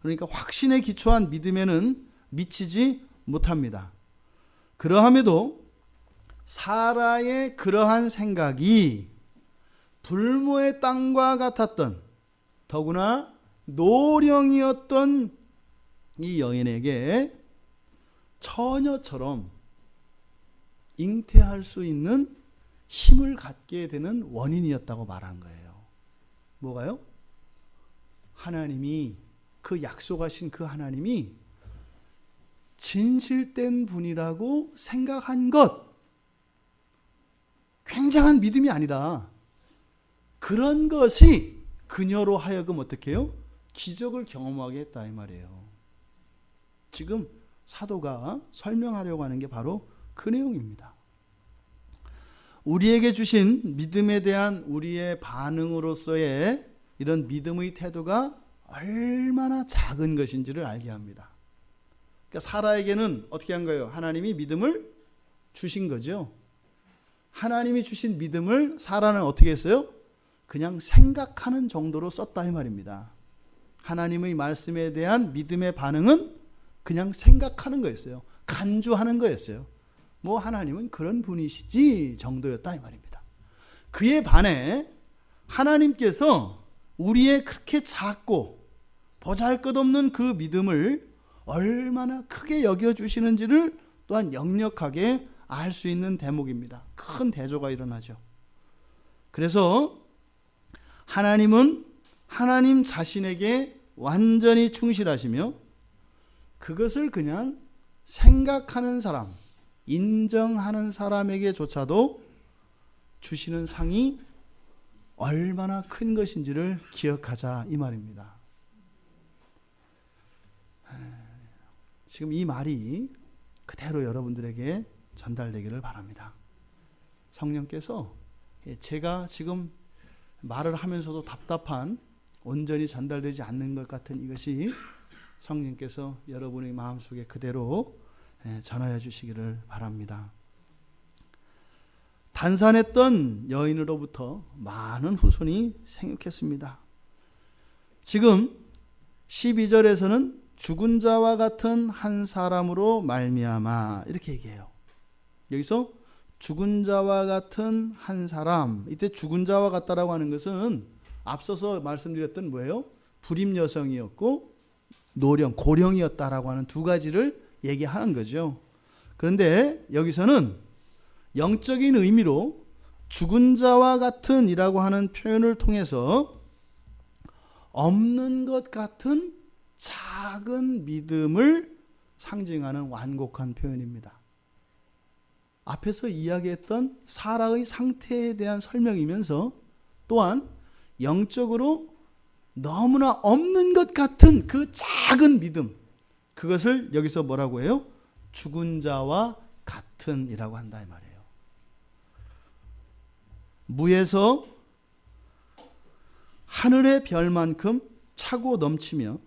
그러니까 확신에 기초한 믿음에는 미치지 못합니다. 그러함에도 사라의 그러한 생각이 불모의 땅과 같았던 더구나 노령이었던 이 여인에게 처녀처럼 잉태할 수 있는 힘을 갖게 되는 원인이었다고 말한 거예요. 뭐가요? 하나님이 그 약속하신 그 하나님이 진실된 분이라고 생각한 것, 굉장한 믿음이 아니라 그런 것이 그녀로 하여금 어떻게 해요? 기적을 경험하게 했다 이 말이에요. 지금 사도가 설명하려고 하는 게 바로 그 내용입니다. 우리에게 주신 믿음에 대한 우리의 반응으로서의 이런 믿음의 태도가 얼마나 작은 것인지를 알게 합니다. 그러니까 사라에게는 어떻게 한 거예요? 하나님이 믿음을 주신 거죠. 하나님이 주신 믿음을 사라는 어떻게 했어요? 그냥 생각하는 정도로 썼다 이 말입니다. 하나님의 말씀에 대한 믿음의 반응은 그냥 생각하는 거였어요. 간주하는 거였어요. 뭐 하나님은 그런 분이시지 정도였다 이 말입니다. 그에 반해 하나님께서 우리의 그렇게 작고 보잘것없는 그 믿음을 얼마나 크게 여겨주시는지를 또한 역력하게 알 수 있는 대목입니다. 큰 대조가 일어나죠. 그래서 하나님은 하나님 자신에게 완전히 충실하시며 그것을 그냥 생각하는 사람, 인정하는 사람에게조차도 주시는 상이 얼마나 큰 것인지를 기억하자 이 말입니다. 지금 이 말이 그대로 여러분들에게 전달되기를 바랍니다. 성령께서 제가 지금 말을 하면서도 답답한 온전히 전달되지 않는 것 같은 이것이 성령께서 여러분의 마음속에 그대로 전하여 주시기를 바랍니다. 단산했던 여인으로부터 많은 후손이 생육했습니다. 지금 12절에서는 죽은 자와 같은 한 사람으로 말미암아 이렇게 얘기해요. 여기서 죽은 자와 같은 한 사람, 이때 죽은 자와 같다라고 하는 것은 앞서서 말씀드렸던 뭐예요? 불임 여성이었고 노령, 고령이었다라고 하는 두 가지를 얘기하는 거죠. 그런데 여기서는 영적인 의미로 죽은 자와 같은 이라고 하는 표현을 통해서 없는 것 같은 작은 믿음을 상징하는 완곡한 표현입니다. 앞에서 이야기했던 사라의 상태에 대한 설명이면서 또한 영적으로 너무나 없는 것 같은 그 작은 믿음, 그것을 여기서 뭐라고 해요? 죽은 자와 같은이라고 한다 이 말이에요. 무에서 하늘의 별만큼 차고 넘치며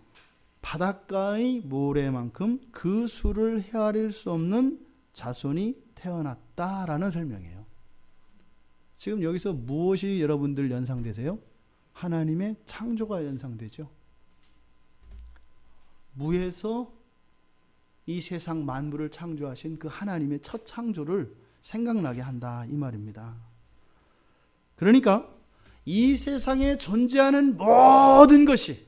바닷가의 모래만큼 그 수를 헤아릴 수 없는 자손이 태어났다라는 설명이에요. 지금 여기서 무엇이 여러분들 연상되세요? 하나님의 창조가 연상되죠. 무에서 이 세상 만물을 창조하신 그 하나님의 첫 창조를 생각나게 한다 이 말입니다. 그러니까 이 세상에 존재하는 모든 것이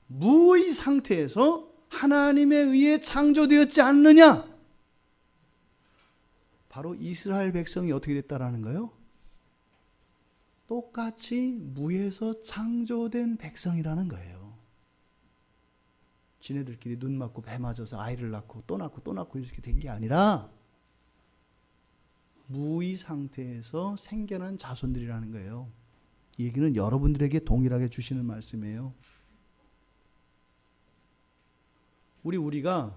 무의 상태에서 하나님에 의해 창조되었지 않느냐? 바로 이스라엘 백성이 어떻게 됐다라는 거예요? 똑같이 무에서 창조된 백성이라는 거예요. 지네들끼리 눈 맞고 배 맞아서 아이를 낳고 또 낳고 또 낳고 이렇게 된 게 아니라 무의 상태에서 생겨난 자손들이라는 거예요. 이 얘기는 여러분들에게 동일하게 주시는 말씀이에요. 우리가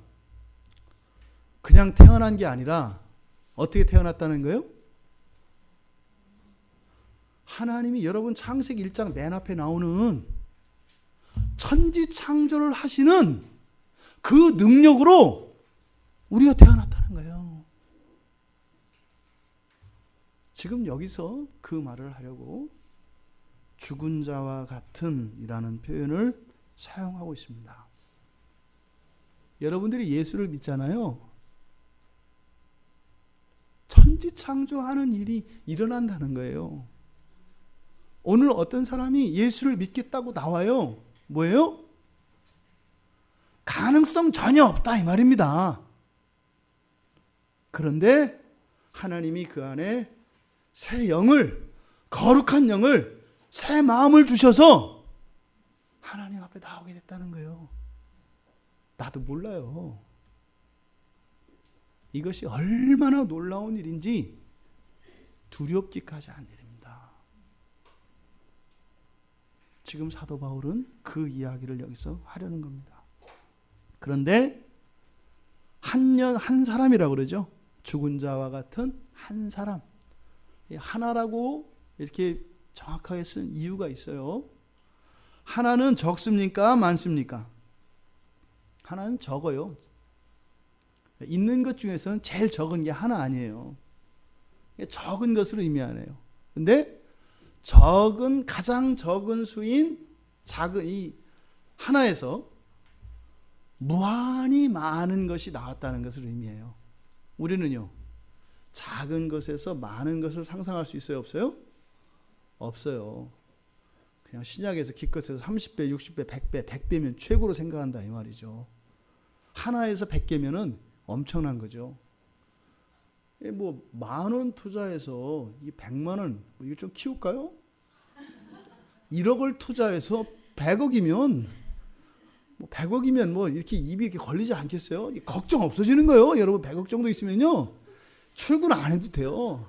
그냥 태어난 게 아니라 어떻게 태어났다는 거예요? 하나님이 여러분 창세기 1장 맨 앞에 나오는 천지 창조를 하시는 그 능력으로 우리가 태어났다는 거예요. 지금 여기서 그 말을 하려고 죽은 자와 같은 이라는 표현을 사용하고 있습니다. 여러분들이 예수를 믿잖아요. 천지 창조하는 일이 일어난다는 거예요. 오늘 어떤 사람이 예수를 믿겠다고 나와요. 뭐예요? 가능성 전혀 없다 이 말입니다. 그런데 하나님이 그 안에 새 영을, 거룩한 영을, 새 마음을 주셔서 하나님 앞에 나오게 됐다는 거예요. 나도 몰라요. 이것이 얼마나 놀라운 일인지 두렵기까지 한 일입니다. 지금 사도 바울은 그 이야기를 여기서 하려는 겁니다. 그런데 한 사람이라고 그러죠. 죽은 자와 같은 한 사람. 하나라고 이렇게 정확하게 쓴 이유가 있어요. 하나는 적습니까? 많습니까? 하나는 적어요. 있는 것 중에서는 제일 적은 게 하나 아니에요. 적은 것을 의미하네요. 근데 가장 적은 수인 작은 이 하나에서 무한히 많은 것이 나왔다는 것을 의미해요. 우리는요, 작은 것에서 많은 것을 상상할 수 있어요? 없어요? 없어요. 그냥 신약에서 기껏해서 30배, 60배, 100배, 100배면 최고로 생각한다 이 말이죠. 하나에서 100개면은 엄청난 거죠. 뭐 10,000원 투자해서 이 100만 원 이거 좀 키울까요? 1억을 투자해서 100억이면 뭐 100억이면 뭐 이렇게 입이 이렇게 걸리지 않겠어요? 걱정 없어지는 거예요. 여러분 100억 정도 있으면요 출근 안 해도 돼요.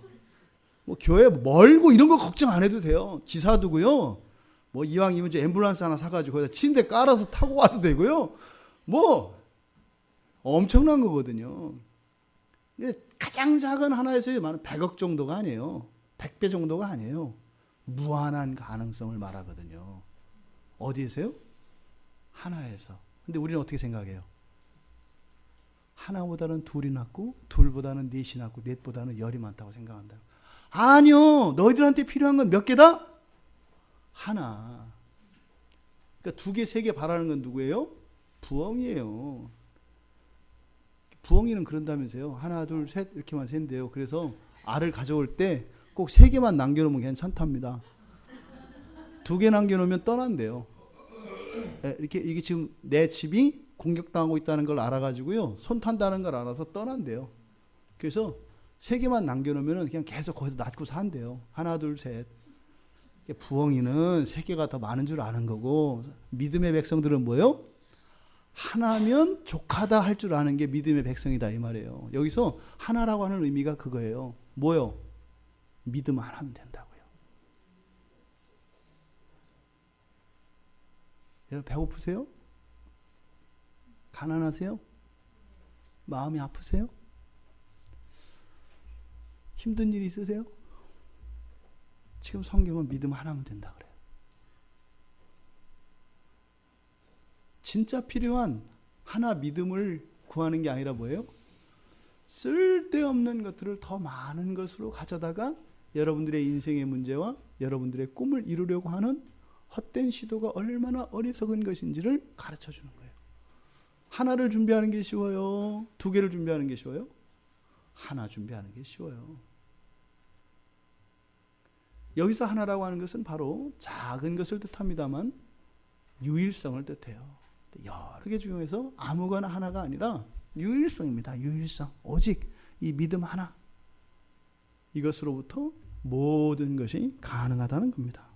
뭐 교회 멀고 이런 거 걱정 안 해도 돼요. 기사 두고요. 뭐 이왕이면 이제 앰뷸런스 하나 사가지고 거기다 침대 깔아서 타고 와도 되고요. 뭐 엄청난 거거든요. 근데 가장 작은 하나에서 많은 100억 정도가 아니에요. 100배 정도가 아니에요. 무한한 가능성을 말하거든요. 어디에서요? 하나에서. 근데 우리는 어떻게 생각해요? 하나보다는 둘이 낫고 둘보다는 넷이 낫고 넷보다는 열이 많다고 생각한다. 아니요. 너희들한테 필요한 건 몇 개다? 하나. 그러니까 2개, 3개 바라는 건 누구예요? 부엉이에요. 부엉이는 그런다면서요. 하나, 둘, 셋 이렇게만 센대요. 그래서 알을 가져올 때 꼭 3개만 남겨놓으면 괜찮답니다. 2개 남겨놓으면 떠난대요. 이렇게 이게 지금 내 집이 공격당하고 있다는 걸 알아가지고요. 손 탄다는 걸 알아서 떠난대요. 그래서 3개만 남겨놓으면 그냥 계속 거기서 낳고 산대요. 하나, 둘, 셋. 부엉이는 3개가 더 많은 줄 아는 거고 믿음의 백성들은 뭐예요? 하나면 족하다 할 줄 아는 게 믿음의 백성이다 이 말이에요. 여기서 하나라고 하는 의미가 그거예요. 뭐요? 믿음 안 하면 된다고요. 여러분 배고프세요? 가난하세요? 마음이 아프세요? 힘든 일 있으세요? 지금 성경은 믿음 하나면 된다 그래요. 진짜 필요한 하나 믿음을 구하는 게 아니라 뭐예요? 쓸데없는 것들을 더 많은 것으로 가져다가 여러분들의 인생의 문제와 여러분들의 꿈을 이루려고 하는 헛된 시도가 얼마나 어리석은 것인지를 가르쳐 주는 거예요. 하나를 준비하는 게 쉬워요? 두 개를 준비하는 게 쉬워요? 하나 준비하는 게 쉬워요. 여기서 하나라고 하는 것은 바로 작은 것을 뜻합니다만 유일성을 뜻해요. 여러 개 중에서 아무거나 하나가 아니라 유일성입니다. 유일성. 오직 이 믿음 하나. 이것으로부터 모든 것이 가능하다는 겁니다.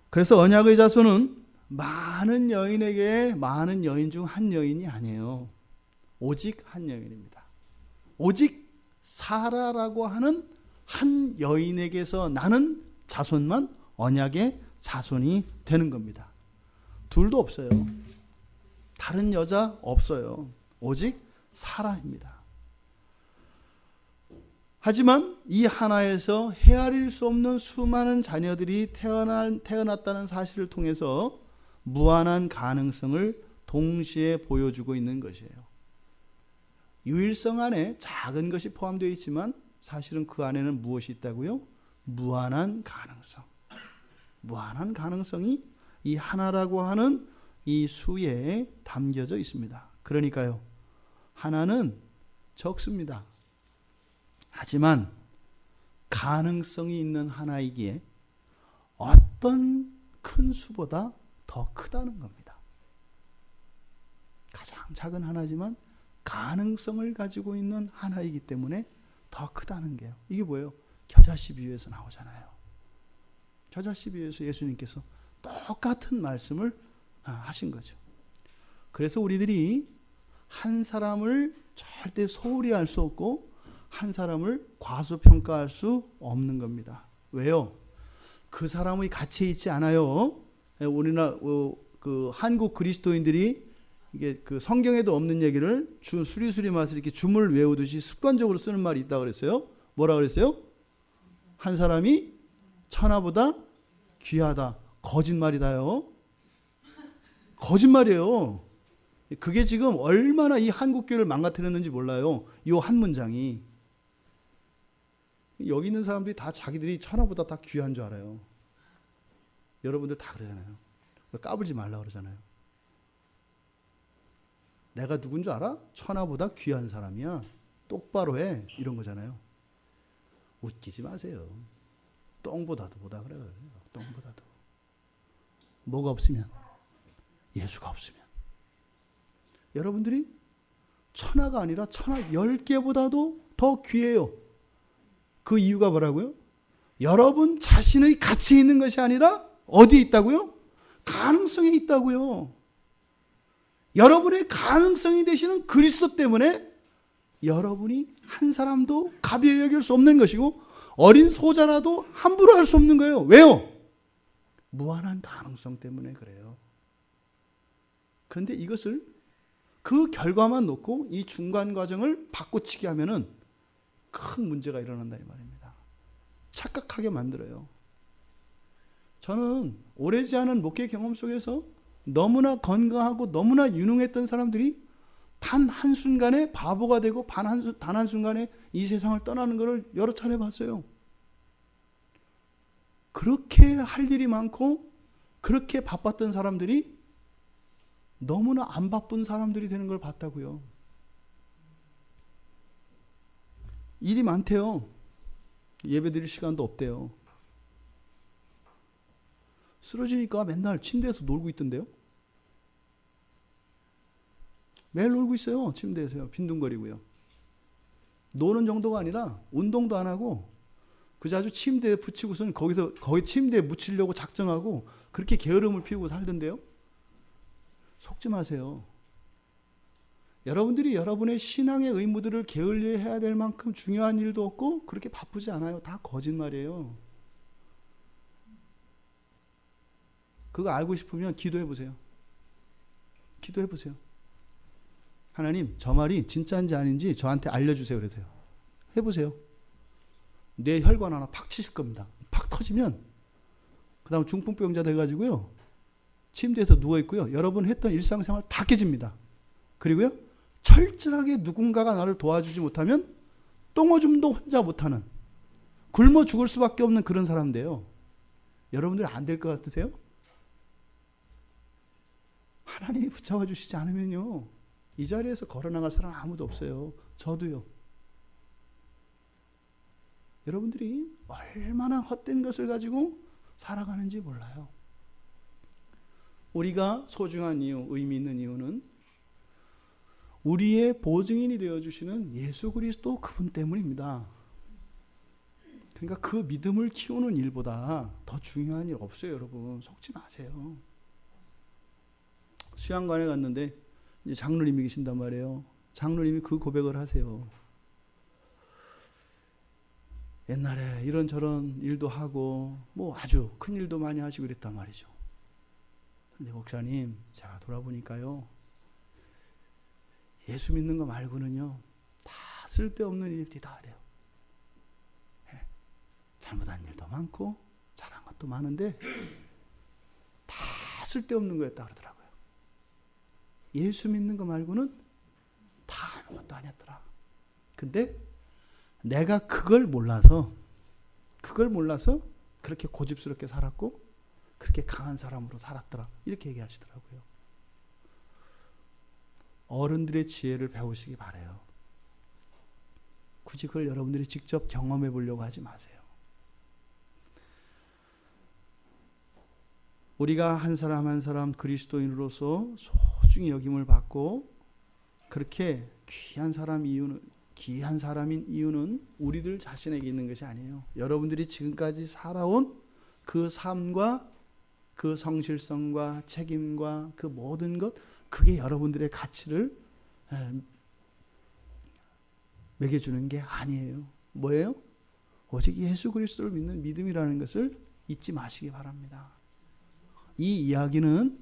그래서 언약의 자손은 많은 여인에게 많은 여인 중 한 여인이 아니에요. 오직 한 여인입니다. 오직 사라라고 하는 한 여인에게서 나는 자손만 언약의 자손이 되는 겁니다. 둘도 없어요. 다른 여자 없어요. 오직 사라입니다. 하지만 이 하나에서 헤아릴 수 없는 수많은 자녀들이 태어났다는 사실을 통해서 무한한 가능성을 동시에 보여주고 있는 것이에요. 유일성 안에 작은 것이 포함되어 있지만 사실은 그 안에는 무엇이 있다고요? 무한한 가능성. 무한한 가능성이 이 하나라고 하는 이 수에 담겨져 있습니다. 그러니까요, 하나는 적습니다. 하지만 가능성이 있는 하나이기에 어떤 큰 수보다 더 크다는 겁니다. 가장 작은 하나지만 가능성을 가지고 있는 하나이기 때문에 더 크다는 게요. 이게 뭐예요? 겨자씨 비유에서 나오잖아요. 겨자씨 비유에서 예수님께서 똑같은 말씀을 하신 거죠. 그래서 우리들이 한 사람을 절대 소홀히 할 수 없고 한 사람을 과소평가할 수 없는 겁니다. 왜요? 그 사람의 가치에 있지 않아요. 우리나라 그 한국 그리스도인들이 이게 그 성경에도 없는 얘기를 수리수리 맛을 이렇게 주문을 외우듯이 습관적으로 쓰는 말이 있다고 그랬어요. 뭐라 그랬어요? 한 사람이 천하보다 귀하다. 거짓말이다요. 거짓말이에요. 그게 지금 얼마나 이 한국교회를 망가뜨렸는지 몰라요. 이 한 문장이. 여기 있는 사람들이 다 자기들이 천하보다 다 귀한 줄 알아요. 여러분들 다 그러잖아요. 까불지 말라 그러잖아요. 내가 누군 줄 알아? 천하보다 귀한 사람이야. 똑바로 해. 이런 거잖아요. 웃기지 마세요. 똥보다도 보다 그래요. 똥보다도. 뭐가 없으면? 예수가 없으면. 여러분들이 천하가 아니라 천하 10개보다도 더 귀해요. 그 이유가 뭐라고요? 여러분 자신의 가치에 있는 것이 아니라 어디에 있다고요? 가능성에 있다고요. 여러분의 가능성이 되시는 그리스도 때문에 여러분이 한 사람도 가벼이 여길 수 없는 것이고 어린 소자라도 함부로 할 수 없는 거예요. 왜요? 무한한 가능성 때문에 그래요. 그런데 이것을 그 결과만 놓고 이 중간 과정을 바꿔치기 하면은 큰 문제가 일어난다 이 말입니다. 착각하게 만들어요. 저는 오래지 않은 목회 경험 속에서 너무나 건강하고 너무나 유능했던 사람들이 단 한순간에 바보가 되고 단 한순간에 이 세상을 떠나는 것을 여러 차례 봤어요. 그렇게 할 일이 많고 그렇게 바빴던 사람들이 너무나 안 바쁜 사람들이 되는 걸 봤다고요. 일이 많대요. 예배 드릴 시간도 없대요. 쓰러지니까 맨날 침대에서 놀고 있던데요. 매일 놀고 있어요. 침대에서요. 빈둥거리고요. 노는 정도가 아니라 운동도 안 하고 그저 아주 침대에 붙이고선 거기 침대에 묻히려고 작정하고 그렇게 게으름을 피우고 살던데요. 속지 마세요. 여러분들이 여러분의 신앙의 의무들을 게을리해야 될 만큼 중요한 일도 없고 그렇게 바쁘지 않아요. 다 거짓말이에요. 그거 알고 싶으면 기도해 보세요. 기도해 보세요. 하나님, 저 말이 진짜인지 아닌지 저한테 알려주세요. 그러세요. 해보세요. 뇌 혈관 하나 팍 치실 겁니다. 팍 터지면 그 다음 중풍병자 돼가지고요. 침대에서 누워있고요. 여러분 했던 일상생활 다 깨집니다. 그리고요. 철저하게 누군가가 나를 도와주지 못하면 똥오줌도 혼자 못하는, 굶어 죽을 수밖에 없는 그런 사람 돼요. 여러분들이 안 될 것 같으세요? 하나님이 붙잡아 주시지 않으면요, 이 자리에서 걸어나갈 사람 아무도 없어요. 저도요. 여러분들이 얼마나 헛된 것을 가지고 살아가는지 몰라요. 우리가 소중한 이유, 의미 있는 이유는 우리의 보증인이 되어주시는 예수 그리스도 그분 때문입니다. 그러니까 그 믿음을 키우는 일보다 더 중요한 일 없어요. 여러분 속지 마세요. 수양관에 갔는데 이제 장로님이 계신단 말이에요. 장로님이 그 고백을 하세요. 옛날에 이런저런 일도 하고 뭐 아주 큰 일도 많이 하시고 그랬단 말이죠. 근데 목사님, 제가 돌아보니까요, 예수 믿는 거 말고는요 다 쓸데없는 일입니다. 그래요. 잘못한 일도 많고 잘한 것도 많은데 다 쓸데없는 거였다 그러더라고요. 예수 믿는 거 말고는 다 아무것도 아니었더라. 근데 내가 그걸 몰라서 그렇게 고집스럽게 살았고 그렇게 강한 사람으로 살았더라. 이렇게 얘기하시더라고요. 어른들의 지혜를 배우시기 바라요. 굳이 그걸 여러분들이 직접 경험해 보려고 하지 마세요. 우리가 한 사람 한 사람 그리스도인으로서 소중히 여김을 받고 그렇게 귀한 사람인 이유는 우리들 자신에게 있는 것이 아니에요. 여러분들이 지금까지 살아온 그 삶과 그 성실성과 책임과 그 모든 것, 그게 여러분들의 가치를 매겨주는 게 아니에요. 뭐예요? 오직 예수 그리스도를 믿는 믿음이라는 것을 잊지 마시기 바랍니다. 이 이야기는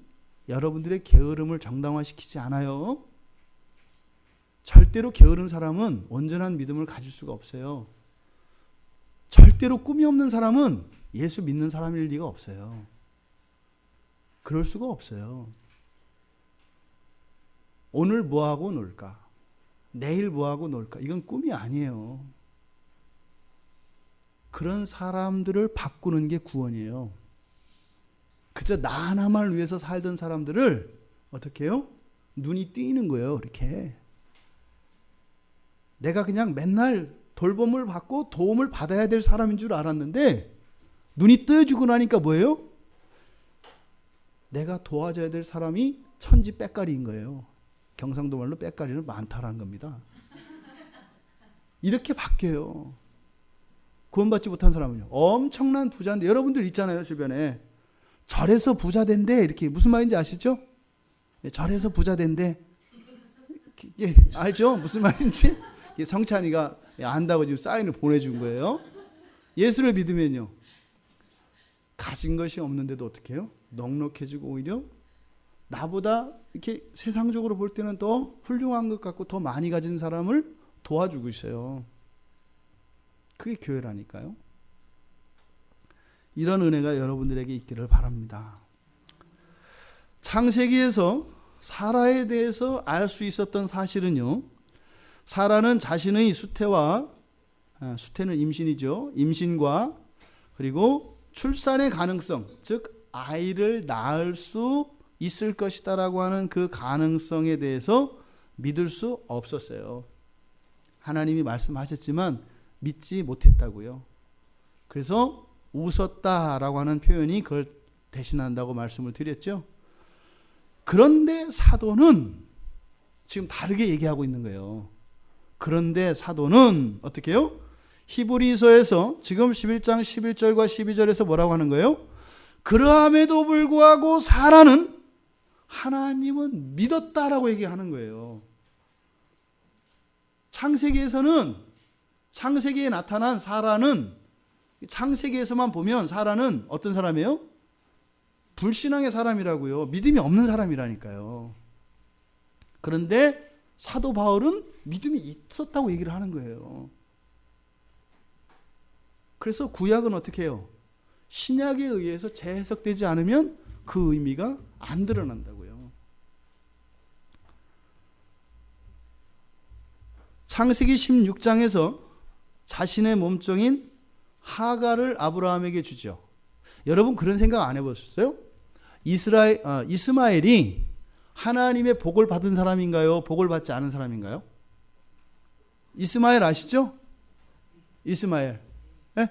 여러분들의 게으름을 정당화시키지 않아요. 절대로 게으른 사람은 온전한 믿음을 가질 수가 없어요. 절대로 꿈이 없는 사람은 예수 믿는 사람일 리가 없어요. 그럴 수가 없어요. 오늘 뭐하고 놀까? 내일 뭐하고 놀까? 이건 꿈이 아니에요. 그런 사람들을 바꾸는 게 구원이에요. 그저 나 하나만 위해서 살던 사람들을 어떻게 해요? 눈이 띄는 거예요. 이렇게. 내가 그냥 맨날 돌봄을 받고 도움을 받아야 될 사람인 줄 알았는데 눈이 뜨여주고 나니까 뭐예요? 내가 도와줘야 될 사람이 천지 빽가리인 거예요. 경상도 말로 빽가리는 많다라는 겁니다. 이렇게 바뀌어요. 구원받지 못한 사람은요. 엄청난 부자인데, 여러분들 있잖아요, 주변에. 절에서 부자 된대. 이렇게 무슨 말인지 아시죠? 절에서 부자 된대. 예, 알죠? 무슨 말인지? 성찬이가 안다고 지금 사인을 보내준 거예요. 예수를 믿으면요, 가진 것이 없는데도 어떻게 해요? 넉넉해지고 오히려 나보다 이렇게 세상적으로 볼 때는 더 훌륭한 것 같고 더 많이 가진 사람을 도와주고 있어요. 그게 교회라니까요. 이런 은혜가 여러분들에게 있기를 바랍니다. 창세기에서 사라에 대해서 알 수 있었던 사실은요, 사라는 자신의 수태는 임신이죠. 임신과 그리고 출산의 가능성, 즉 아이를 낳을 수 있을 것이다라고 하는 그 가능성에 대해서 믿을 수 없었어요. 하나님이 말씀하셨지만 믿지 못했다고요. 그래서 웃었다라고 하는 표현이 그걸 대신한다고 말씀을 드렸죠. 그런데 사도는 지금 다르게 얘기하고 있는 거예요. 그런데 사도는 어떻게 해요? 히브리서에서 지금 11장 11절과 12절에서 뭐라고 하는 거예요? 그러함에도 불구하고 사라는 하나님은 믿었다라고 얘기하는 거예요. 창세기에 나타난 사라는, 창세기에서만 보면 사라는 어떤 사람이에요? 불신앙의 사람이라고요. 믿음이 없는 사람이라니까요. 그런데 사도 바울은 믿음이 있었다고 얘기를 하는 거예요. 그래서 구약은 어떻게 해요? 신약에 의해서 재해석되지 않으면 그 의미가 안 드러난다고요. 창세기 16장에서 자신의 몸종인 하갈을 아브라함에게 주죠. 여러분 그런 생각 안 해보셨어요? 이스마엘이 하나님의 복을 받은 사람인가요? 복을 받지 않은 사람인가요? 이스마엘 아시죠? 이스마엘. 네?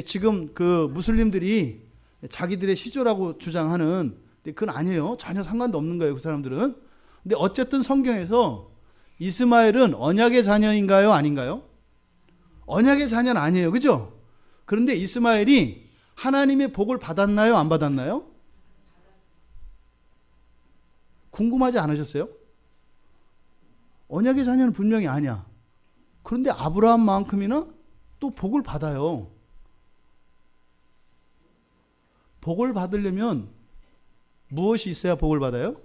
지금 그 무슬림들이 자기들의 시조라고 주장하는, 그건 아니에요. 전혀 상관도 없는 거예요, 그 사람들은. 근데 어쨌든 성경에서 이스마엘은 언약의 자녀인가요? 아닌가요? 언약의 자녀는 아니에요. 그죠? 그런데 이스마엘이 하나님의 복을 받았나요? 안 받았나요? 궁금하지 않으셨어요? 언약의 자녀는 분명히 아니야. 그런데 아브라함만큼이나 또 복을 받아요. 복을 받으려면 무엇이 있어야 복을 받아요?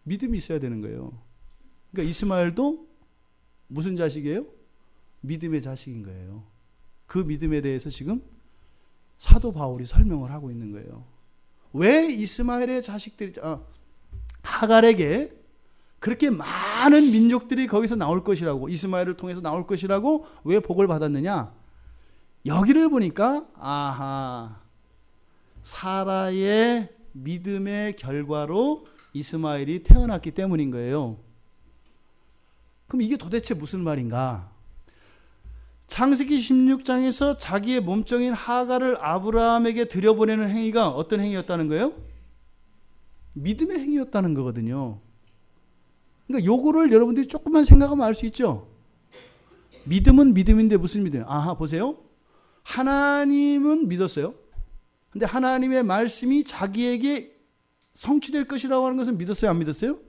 믿음이 있어야 되는 거예요. 그러니까 이스마엘도 무슨 자식이에요? 믿음의 자식인 거예요. 그 믿음에 대해서 지금 사도 바울이 설명을 하고 있는 거예요. 왜 이스마엘의 자식들이 하갈에게 그렇게 많은 민족들이 거기서 나올 것이라고, 이스마엘을 통해서 나올 것이라고 왜 복을 받았느냐? 여기를 보니까 아하, 사라의 믿음의 결과로 이스마엘이 태어났기 때문인 거예요. 그럼 이게 도대체 무슨 말인가? 창세기 16장에서 자기의 몸종인 하갈을 아브라함에게 들여보내는 행위가 어떤 행위였다는 거예요? 믿음의 행위였다는 거거든요. 그러니까 요거를 여러분들이 조금만 생각하면 알 수 있죠. 믿음은 믿음인데 무슨 믿음이에요? 아하, 보세요. 하나님은 믿었어요. 근데 하나님의 말씀이 자기에게 성취될 것이라고 하는 것은 믿었어요? 안 믿었어요?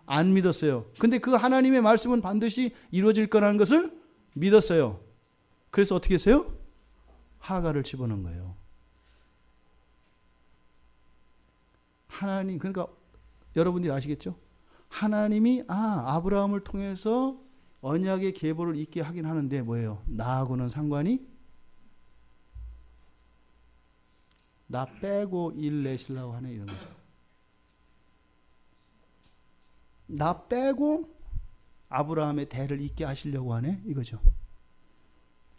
안 믿었어요. 근데 그 하나님의 말씀은 반드시 이루어질 거라는 것을 믿었어요. 그래서 어떻게 했어요? 하갈을 집어넣은 거예요. 하나님, 그러니까 여러분들이 아시겠죠? 하나님이 아브라함을 통해서 언약의 계보를 잇게 하긴 하는데 뭐예요? 나하고는 상관이, 나 빼고 일 내시려고 하네, 이런 거죠. 나 빼고 아브라함의 대를 잇게 하시려고 하네, 이거죠.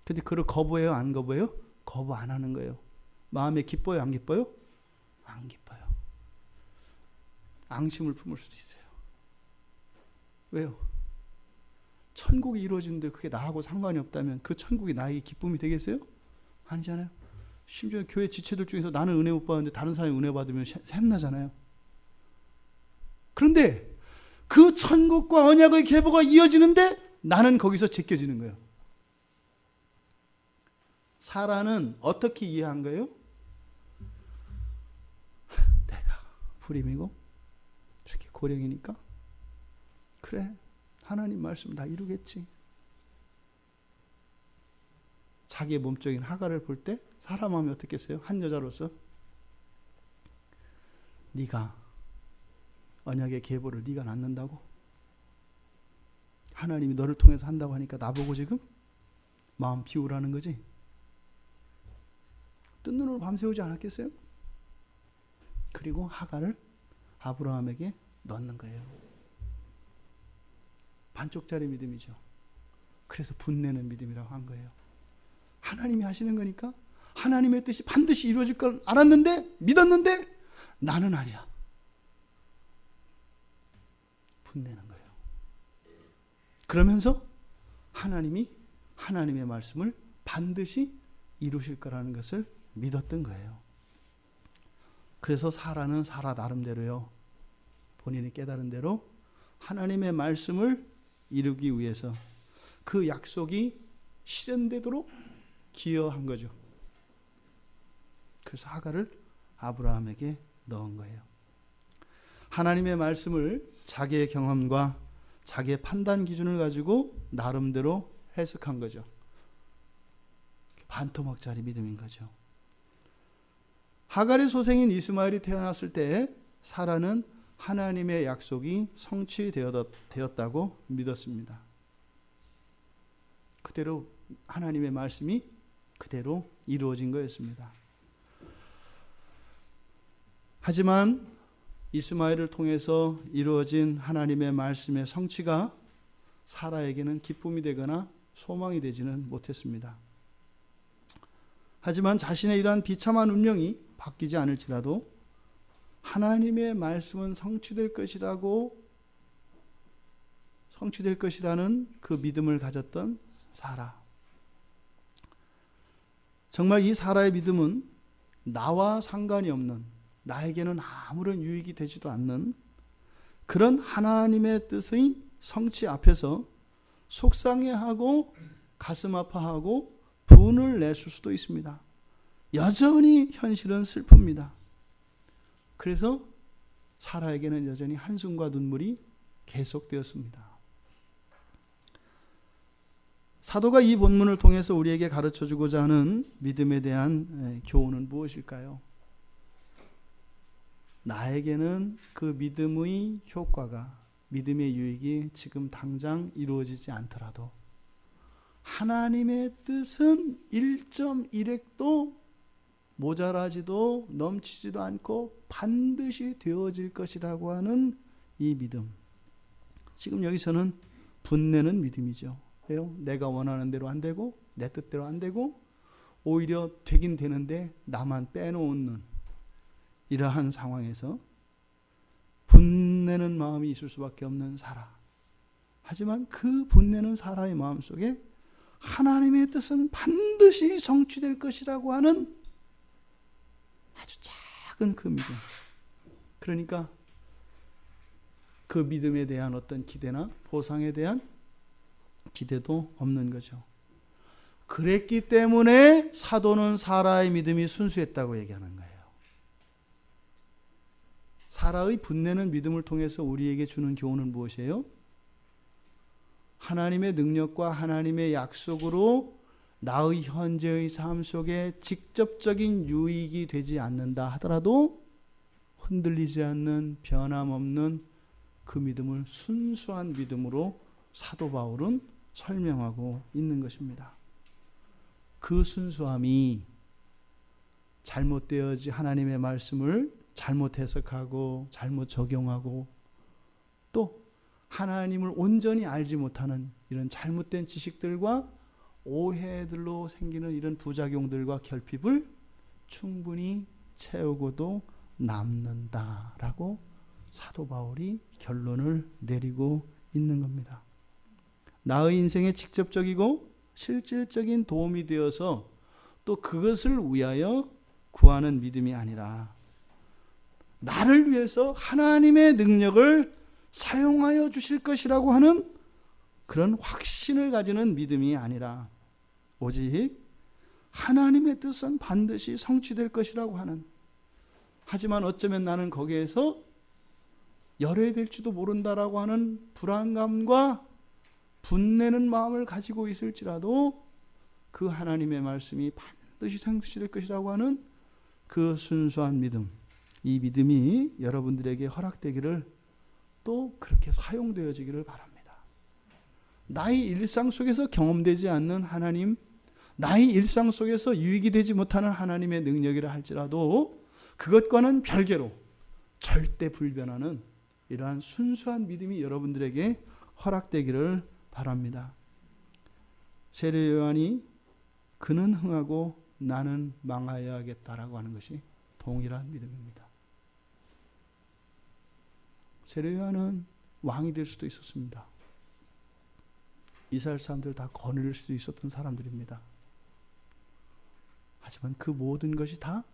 근데 그걸 거부해요? 안 거부해요? 거부 안 하는 거예요. 마음에 기뻐요? 안 기뻐요? 안 기뻐요. 앙심을 품을 수도 있어요. 왜요? 천국이 이루어지는데 그게 나하고 상관이 없다면 그 천국이 나에게 기쁨이 되겠어요? 아니잖아요. 심지어 교회 지체들 중에서 나는 은혜 못 받는데 다른 사람이 은혜 받으면 샘나잖아요. 그런데 그 천국과 언약의 계보가 이어지는데 나는 거기서 제껴지는 거예요. 사라는 어떻게 이해한 거예요? 내가 불임이고 이렇게 고령이니까 그래, 하나님 말씀 다 이루겠지. 자기의 몸종인 하갈을 볼 때 사람 마음이 어떻겠어요? 한 여자로서 네가 언약의 계보를 네가 낳는다고? 하나님이 너를 통해서 한다고 하니까 나보고 지금 마음 비우라는 거지? 뜬 눈으로 밤새우지 않았겠어요? 그리고 하갈을 아브라함에게 넣는 거예요. 반쪽짜리 믿음이죠. 그래서 분내는 믿음이라고 한 거예요. 하나님이 하시는 거니까 하나님의 뜻이 반드시 이루어질 걸 알았는데, 믿었는데 나는 아니야. 분내는 거예요. 그러면서 하나님이 하나님의 말씀을 반드시 이루실 거라는 것을 믿었던 거예요. 그래서 사라는 사라 나름대로요, 본인이 깨달은 대로 하나님의 말씀을 이루기 위해서 그 약속이 실현되도록 기여한 거죠. 그래서 하갈을 아브라함에게 넣은 거예요. 하나님의 말씀을 자기의 경험과 자기의 판단 기준을 가지고 나름대로 해석한 거죠. 반토막짜리 믿음인 거죠. 하갈의 소생인 이스마엘이 태어났을 때 사라는 하나님의 약속이 성취되었다고 믿었습니다. 그대로 하나님의 말씀이 그대로 이루어진 거였습니다. 하지만 이스마엘을 통해서 이루어진 하나님의 말씀의 성취가 사라에게는 기쁨이 되거나 소망이 되지는 못했습니다. 하지만 자신의 이러한 비참한 운명이 바뀌지 않을지라도 하나님의 말씀은 성취될 것이라는 그 믿음을 가졌던 사라. 정말 이 사라의 믿음은 나와 상관이 없는, 나에게는 아무런 유익이 되지도 않는 그런 하나님의 뜻의 성취 앞에서 속상해하고 가슴 아파하고 분을 냈을 수도 있습니다. 여전히 현실은 슬픕니다. 그래서 사라에게는 여전히 한숨과 눈물이 계속되었습니다. 사도가 이 본문을 통해서 우리에게 가르쳐주고자 하는 믿음에 대한 교훈은 무엇일까요? 나에게는 그 믿음의 효과가, 믿음의 유익이 지금 당장 이루어지지 않더라도 하나님의 뜻은 1.1획도 모자라지도 넘치지도 않고 반드시 되어질 것이라고 하는 이 믿음. 지금 여기서는 분내는 믿음이죠. 왜요? 내가 원하는 대로 안 되고 내 뜻대로 안 되고 오히려 되긴 되는데 나만 빼놓는 이러한 상황에서 분내는 마음이 있을 수밖에 없는 사라. 하지만 그 분내는 사라의 마음속에 하나님의 뜻은 반드시 성취될 것이라고 하는 아주 작은 그 믿음. 그러니까 그 믿음에 대한 어떤 기대나 보상에 대한 기대도 없는 거죠. 그랬기 때문에 사도는 사라의 믿음이 순수했다고 얘기하는 거예요. 사라의 분내는 믿음을 통해서 우리에게 주는 교훈은 무엇이에요? 하나님의 능력과 하나님의 약속으로 나의 현재의 삶 속에 직접적인 유익이 되지 않는다 하더라도 흔들리지 않는 변함없는 그 믿음을 순수한 믿음으로 사도 바울은 설명하고 있는 것입니다. 그 순수함이 잘못되어지 하나님의 말씀을 잘못 해석하고 잘못 적용하고 또 하나님을 온전히 알지 못하는 이런 잘못된 지식들과 오해들로 생기는 이런 부작용들과 결핍을 충분히 채우고도 남는다라고 사도 바울이 결론을 내리고 있는 겁니다. 나의 인생에 직접적이고 실질적인 도움이 되어서 또 그것을 위하여 구하는 믿음이 아니라 나를 위해서 하나님의 능력을 사용하여 주실 것이라고 하는 그런 확신을 가지는 믿음이 아니라 오직 하나님의 뜻은 반드시 성취될 것이라고 하는, 하지만 어쩌면 나는 거기에서 열애될지도 모른다라고 하는 불안감과 분내는 마음을 가지고 있을지라도 그 하나님의 말씀이 반드시 성취될 것이라고 하는 그 순수한 믿음, 이 믿음이 여러분들에게 허락되기를 또 그렇게 사용되어지기를 바랍니다. 나의 일상 속에서 경험되지 않는 하나님, 나의 일상 속에서 유익이 되지 못하는 하나님의 능력이라 할지라도 그것과는 별개로 절대 불변하는 이러한 순수한 믿음이 여러분들에게 허락되기를 바랍니다. 세례 요한이 그는 흥하고 나는 망하여야겠다라고 하는 것이 동일한 믿음입니다. 세례 요한은 왕이 될 수도 있었습니다. 이스라엘 사람들을 다 거느릴 수도 있었던 사람들입니다. 하지만 그 모든 것이 다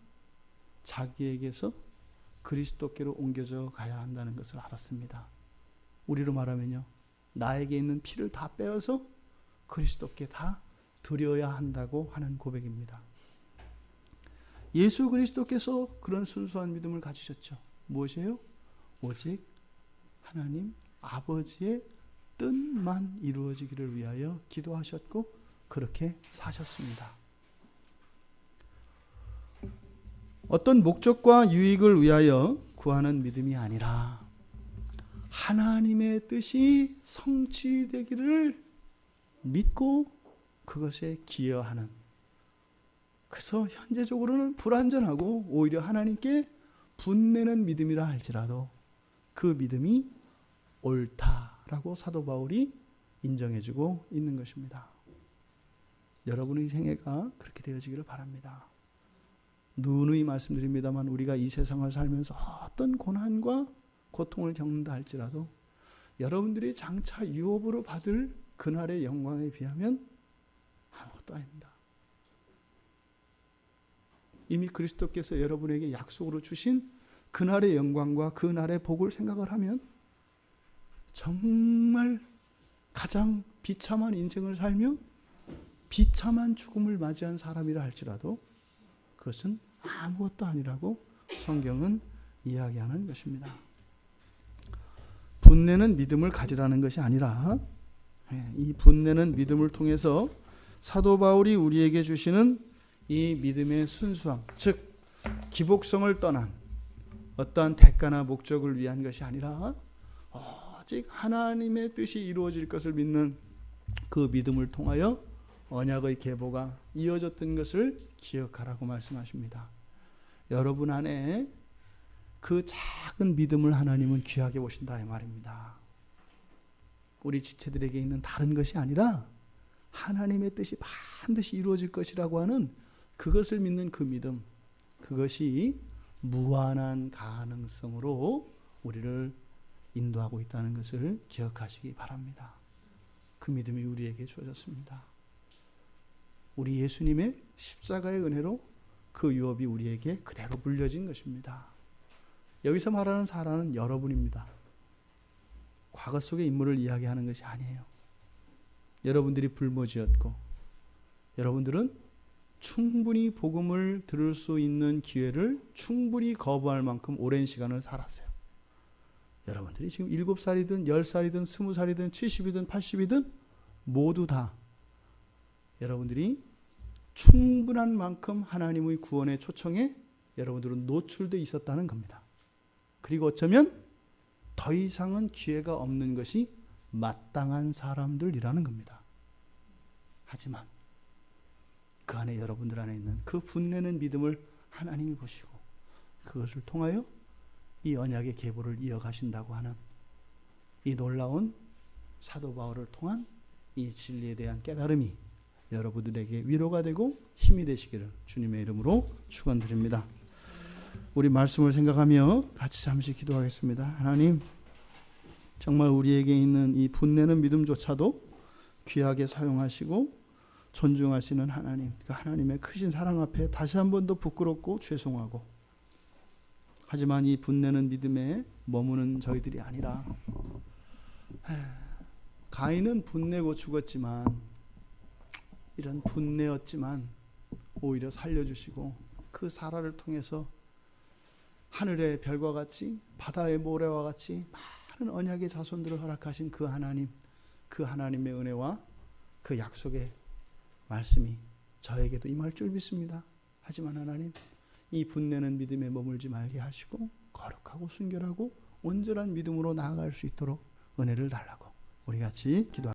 자기에게서 그리스도께로 옮겨져 가야 한다는 것을 알았습니다. 우리로 말하면요, 나에게 있는 피를 다 빼어서 그리스도께 다 드려야 한다고 하는 고백입니다. 예수 그리스도께서 그런 순수한 믿음을 가지셨죠. 무엇이에요? 오직 하나님 아버지의 뜻만 이루어지기를 위하여 기도하셨고 그렇게 사셨습니다. 어떤 목적과 유익을 위하여 구하는 믿음이 아니라 하나님의 뜻이 성취되기를 믿고 그것에 기여하는, 그래서 현재적으로는 불완전하고 오히려 하나님께 분내는 믿음이라 할지라도 그 믿음이 옳다라고 사도 바울이 인정해주고 있는 것입니다. 여러분의 생애가 그렇게 되어지기를 바랍니다. 누누이 말씀드립니다만 우리가 이 세상을 살면서 어떤 고난과 고통을 겪는다 할지라도 여러분들이 장차 유업으로 받을 그날의 영광에 비하면 아무것도 아닙니다. 이미 그리스도께서 여러분에게 약속으로 주신 그날의 영광과 그날의 복을 생각을 하면 정말 가장 비참한 인생을 살며 비참한 죽음을 맞이한 사람이라 할지라도 그것은 아무것도 아니라고 성경은 이야기하는 것입니다. 분내는 믿음을 가지라는 것이 아니라 이 분내는 믿음을 통해서 사도 바울이 우리에게 주시는 이 믿음의 순수함, 즉 기복성을 떠난 어떠한 대가나 목적을 위한 것이 아니라 오직 하나님의 뜻이 이루어질 것을 믿는 그 믿음을 통하여 언약의 계보가 이어졌던 것을 기억하라고 말씀하십니다. 여러분 안에 그 작은 믿음을 하나님은 귀하게 보신다 이 말입니다. 우리 지체들에게 있는 다른 것이 아니라 하나님의 뜻이 반드시 이루어질 것이라고 하는 그것을 믿는 그 믿음, 그것이 무한한 가능성으로 우리를 인도하고 있다는 것을 기억하시기 바랍니다. 그 믿음이 우리에게 주어졌습니다. 우리 예수님의 십자가의 은혜로 그 유업이 우리에게 그대로 물려진 것입니다. 여기서 말하는 사람은 여러분입니다. 과거 속의 인물을 이야기하는 것이 아니에요. 여러분들이 불모지였고 여러분들은 충분히 복음을 들을 수 있는 기회를 충분히 거부할 만큼 오랜 시간을 살았어요. 여러분들이 지금 7살이든 10살이든 20살이든 70이든 80이든 모두 다 여러분들이 충분한 만큼 하나님의 구원의 초청에 여러분들은 노출되어 있었다는 겁니다. 그리고 어쩌면 더 이상은 기회가 없는 것이 마땅한 사람들이라는 겁니다. 하지만 그 안에 여러분들 안에 있는 그 분내는 믿음을 하나님이 보시고 그것을 통하여 이 언약의 계보를 이어가신다고 하는 이 놀라운 사도 바울을 통한 이 진리에 대한 깨달음이 여러분들에게 위로가 되고 힘이 되시기를 주님의 이름으로 축원드립니다. 우리 말씀을 생각하며 같이 잠시 기도하겠습니다. 하나님, 정말 우리에게 있는 이 분내는 믿음조차도 귀하게 사용하시고 존중하시는 하나님, 그 하나님의 크신 사랑 앞에 다시 한 번 더 부끄럽고 죄송하고, 하지만 이 분내는 믿음에 머무는 저희들이 아니라 가인은 분내고 죽었지만 이런 분내였지만 오히려 살려주시고 그 사라를 통해서 하늘의 별과 같이 바다의 모래와 같이 많은 언약의 자손들을 허락하신 그 하나님, 그 하나님의 은혜와 그 약속의 말씀이 저에게도 임할 줄 믿습니다. 하지만 하나님, 이 분내는 믿음에 머물지 말게 하시고 거룩하고 순결하고 온전한 믿음으로 나아갈 수 있도록 은혜를 달라고 우리 같이 기도합니다.